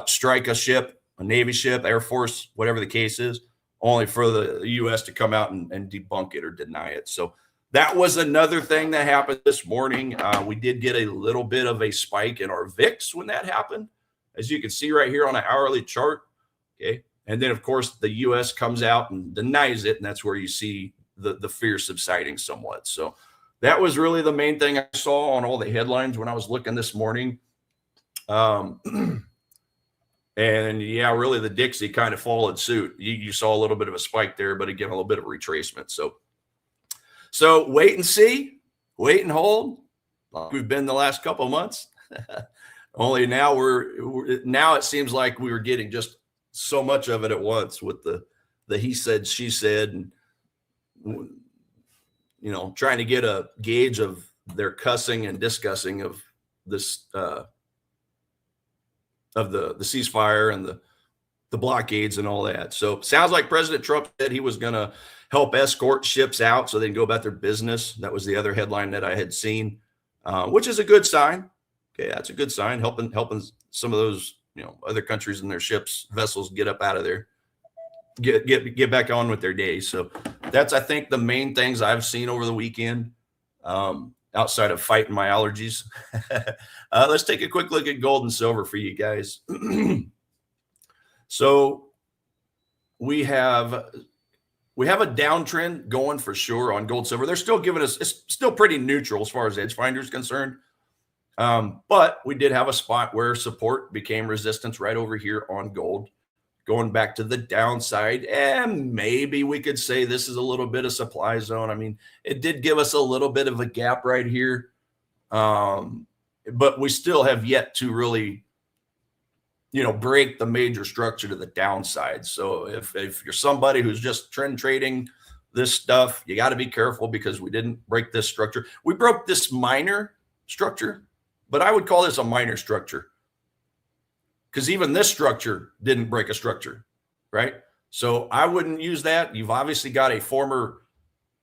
strike a ship, a Navy ship, Air Force, whatever the case is, only for the U.S. to come out and debunk it or deny it. So that was another thing that happened this morning. We did get a little bit of a spike in our VIX when that happened, as you can see right here on an hourly chart. Okay. And then, of course, the U.S. comes out and denies it, and that's where you see the fear subsiding somewhat. So that was really the main thing I saw on all the headlines when I was looking this morning. And, yeah, really the Dixie kind of followed suit. You saw a little bit of a spike there, but again, a little bit of retracement. So wait and see, wait and hold, like we've been the last couple of months. Only now now it seems like we were getting just so much of it at once with the he said, she said, and trying to get a gauge of their cussing and discussing of this of the ceasefire and the blockades and all that. So sounds like President Trump said he was going to help escort ships out so they can go about their business. That was the other headline that I had seen, which is a good sign. Okay, that's a good sign, helping some of those other countries and their ships, vessels get up out of there, get back on with their day. So that's, I think, the main things I've seen over the weekend, outside of fighting my allergies. Let's take a quick look at gold and silver for you guys. So we have a downtrend going for sure on gold, silver. They're still giving us, it's still pretty neutral as far as Edge Finder is concerned. But we did have a spot where support became resistance right over here on gold, going back to the downside. And maybe we could say this is a little bit of supply zone. I mean, it did give us a little bit of a gap right here. But we still have yet to really, break the major structure to the downside. So if you're somebody who's just trend trading this stuff, you got to be careful, because we didn't break this structure. We broke this minor structure, but I would call this a minor structure, because even this structure didn't break a structure, right? So I wouldn't use that. You've obviously got a former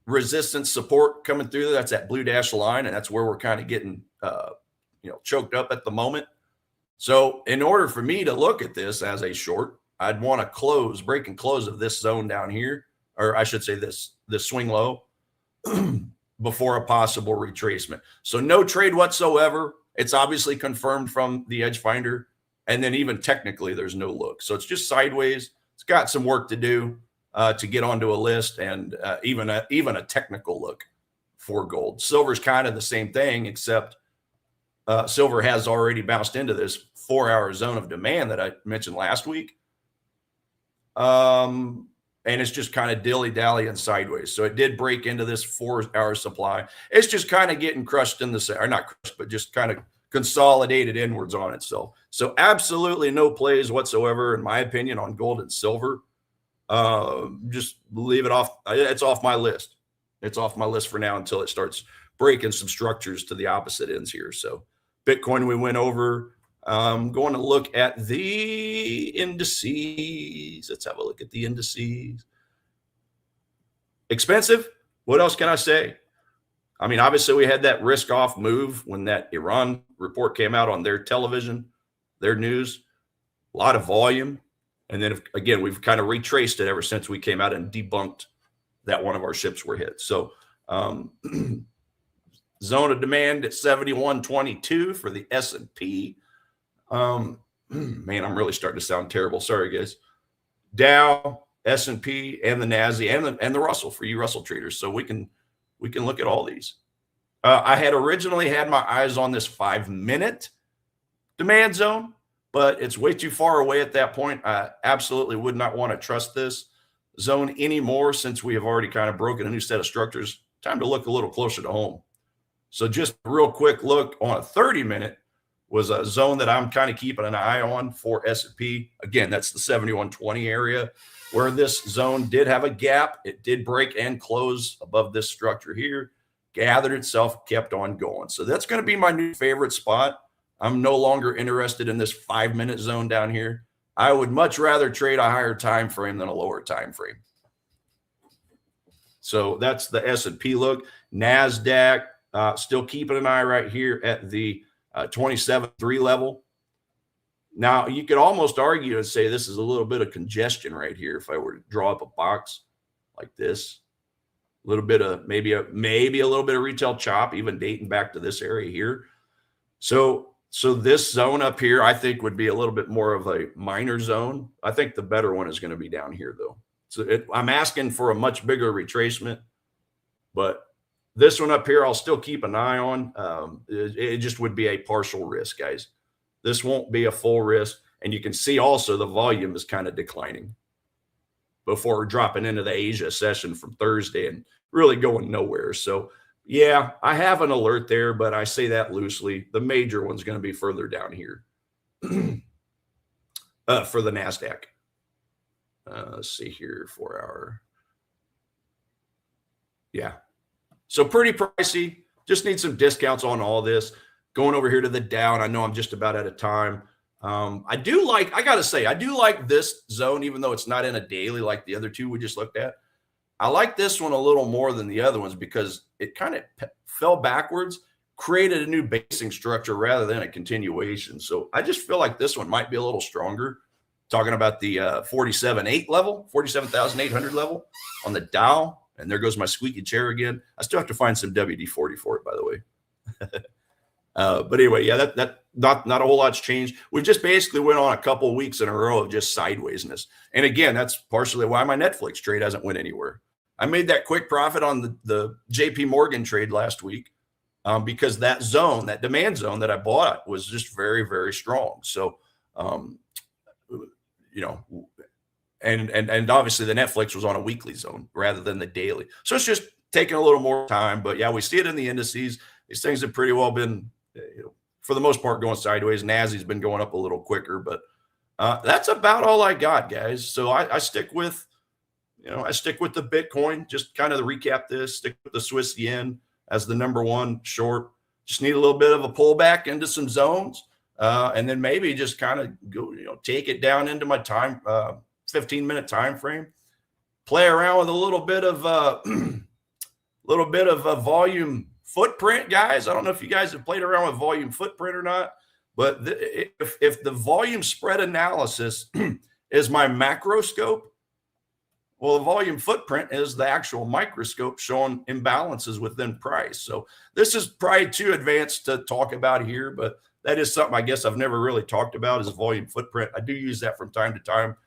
resistance support coming through. That's that blue dashed line, and that's where we're kind of getting choked up at the moment. So in order for me to look at this as a short, I'd want to break and close of this zone down here, or I should say this swing low before a possible retracement. So no trade whatsoever. It's obviously confirmed from the Edge Finder. And then even technically, there's no look. So it's just sideways. It's got some work to do to get onto a list, and even a technical look for gold. Silver's kind of the same thing, except silver has already bounced into this 4-hour zone of demand that I mentioned last week. And it's just kind of dilly-dallying sideways. So it did break into this 4-hour supply. It's just kind of getting crushed in the, or not crushed, but just kind of consolidated inwards on itself. So absolutely no plays whatsoever, in my opinion, on gold and silver. Just leave it off. It's off my list. It's off my list for now until it starts breaking some structures to the opposite ends here. So Bitcoin, we went over. Going to look at the indices. Let's have a look at the indices. Expensive. What else can I say? I mean, obviously we had that risk off move when that Iran report came out on their television, their news, a lot of volume. And then again, we've kind of retraced it ever since we came out and debunked that one of our ships were hit. So zone of demand at 71.22 for the S&P. Man, I'm really starting to sound terrible. Sorry, guys. Dow, S&P, and the NASDAQ, and the Russell for you Russell traders. So we can look at all these. I had originally had my eyes on this 5-minute demand zone, but it's way too far away at that point. I absolutely would not want to trust this zone anymore, since we have already kind of broken a new set of structures. Time to look a little closer to home. So just a real quick look on a 30-minute was a zone that I'm kind of keeping an eye on for S&P. Again, that's the 71.20 area, where this zone did have a gap. It did break and close above this structure here, gathered itself, kept on going. So that's going to be my new favorite spot. I'm no longer interested in this 5-minute zone down here. I would much rather trade a higher time frame than a lower time frame. So that's the S&P look. Nasdaq, still keeping an eye right here at the 27.3 level. Now, you could almost argue and say this is a little bit of congestion right here. If I were to draw up a box like this, a little bit of maybe a little bit of retail chop, even dating back to this area here. So this zone up here, I think, would be a little bit more of a minor zone. I think the better one is going to be down here, though. So I'm asking for a much bigger retracement, but this one up here, I'll still keep an eye on. It just would be a partial risk, guys. This won't be a full risk. And you can see also the volume is kind of declining before dropping into the Asia session from Thursday and really going nowhere. So, yeah, I have an alert there, but I say that loosely. The major one's going to be further down here for the NASDAQ. Let's see here, 4-hour. Yeah. So pretty pricey. Just need some discounts on all this. Going over here to the Dow. I know I'm just about out of time. I got to say, I do like this zone, even though it's not in a daily like the other two we just looked at. I like this one a little more than the other ones because it kind of fell backwards created a new basing structure rather than a continuation. So I just feel like this one might be a little stronger. Talking about the 47.8 level, 47,800 level on the Dow. And there goes my squeaky chair again. I still have to find some WD-40 for it, by the way. But anyway, yeah, that not a whole lot's changed. We've just basically went on a couple of weeks in a row of just sidewaysness. And again, that's partially why my Netflix trade hasn't went anywhere. I made that quick profit on the JP Morgan trade last week because that zone, that demand zone that I bought was just very, very strong. So, you know, and obviously the Netflix was on a weekly zone rather than the daily. So it's just taking a little more time. But yeah, we see it in the indices. These things have pretty well been, you know, for the most part, going sideways. NASDAQ's been going up a little quicker, but that's about all I got, guys. So I stick with, you know, I stick with the Bitcoin. Just kind of to recap this, stick with the Swiss yen as the number one short. Just need a little bit of a pullback into some zones, and then maybe just kind of go, you know, take it down into my time 15-minute time frame. Play around with a little bit of volume footprint, guys. I don't know if you guys have played around with volume footprint or not, but if the volume spread analysis is my macroscope, well, the volume footprint is the actual microscope showing imbalances within price. So this is probably too advanced to talk about here, but that is something I guess I've never really talked about is volume footprint. I do use that from time to time.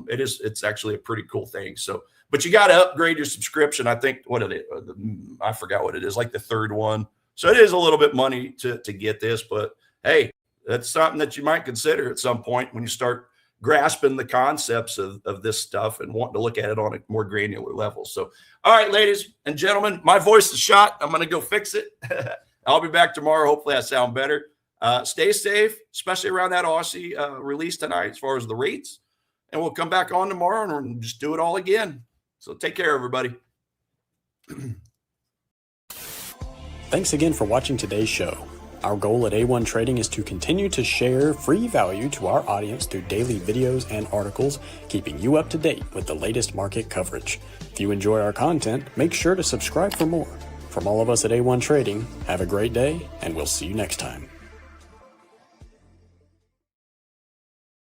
It's actually a pretty cool thing. So, but you got to upgrade your subscription. I think I forgot what it is, like the third one. So it is a little bit money to get this, but hey, that's something that you might consider at some point when you start grasping the concepts of this stuff and wanting to look at it on a more granular level. So, all right, ladies and gentlemen, my voice is shot. I'm going to go fix it. I'll be back tomorrow. Hopefully I sound better. Stay safe, especially around that Aussie release tonight as far as the rates. And we'll come back on tomorrow and just do it all again. So take care, everybody. Thanks again for watching today's show. Our goal at A1 Trading is to continue to share free value to our audience through daily videos and articles, keeping you up to date with the latest market coverage. If you enjoy our content, make sure to subscribe for more. From all of us at A1 Trading, have a great day, and we'll see you next time.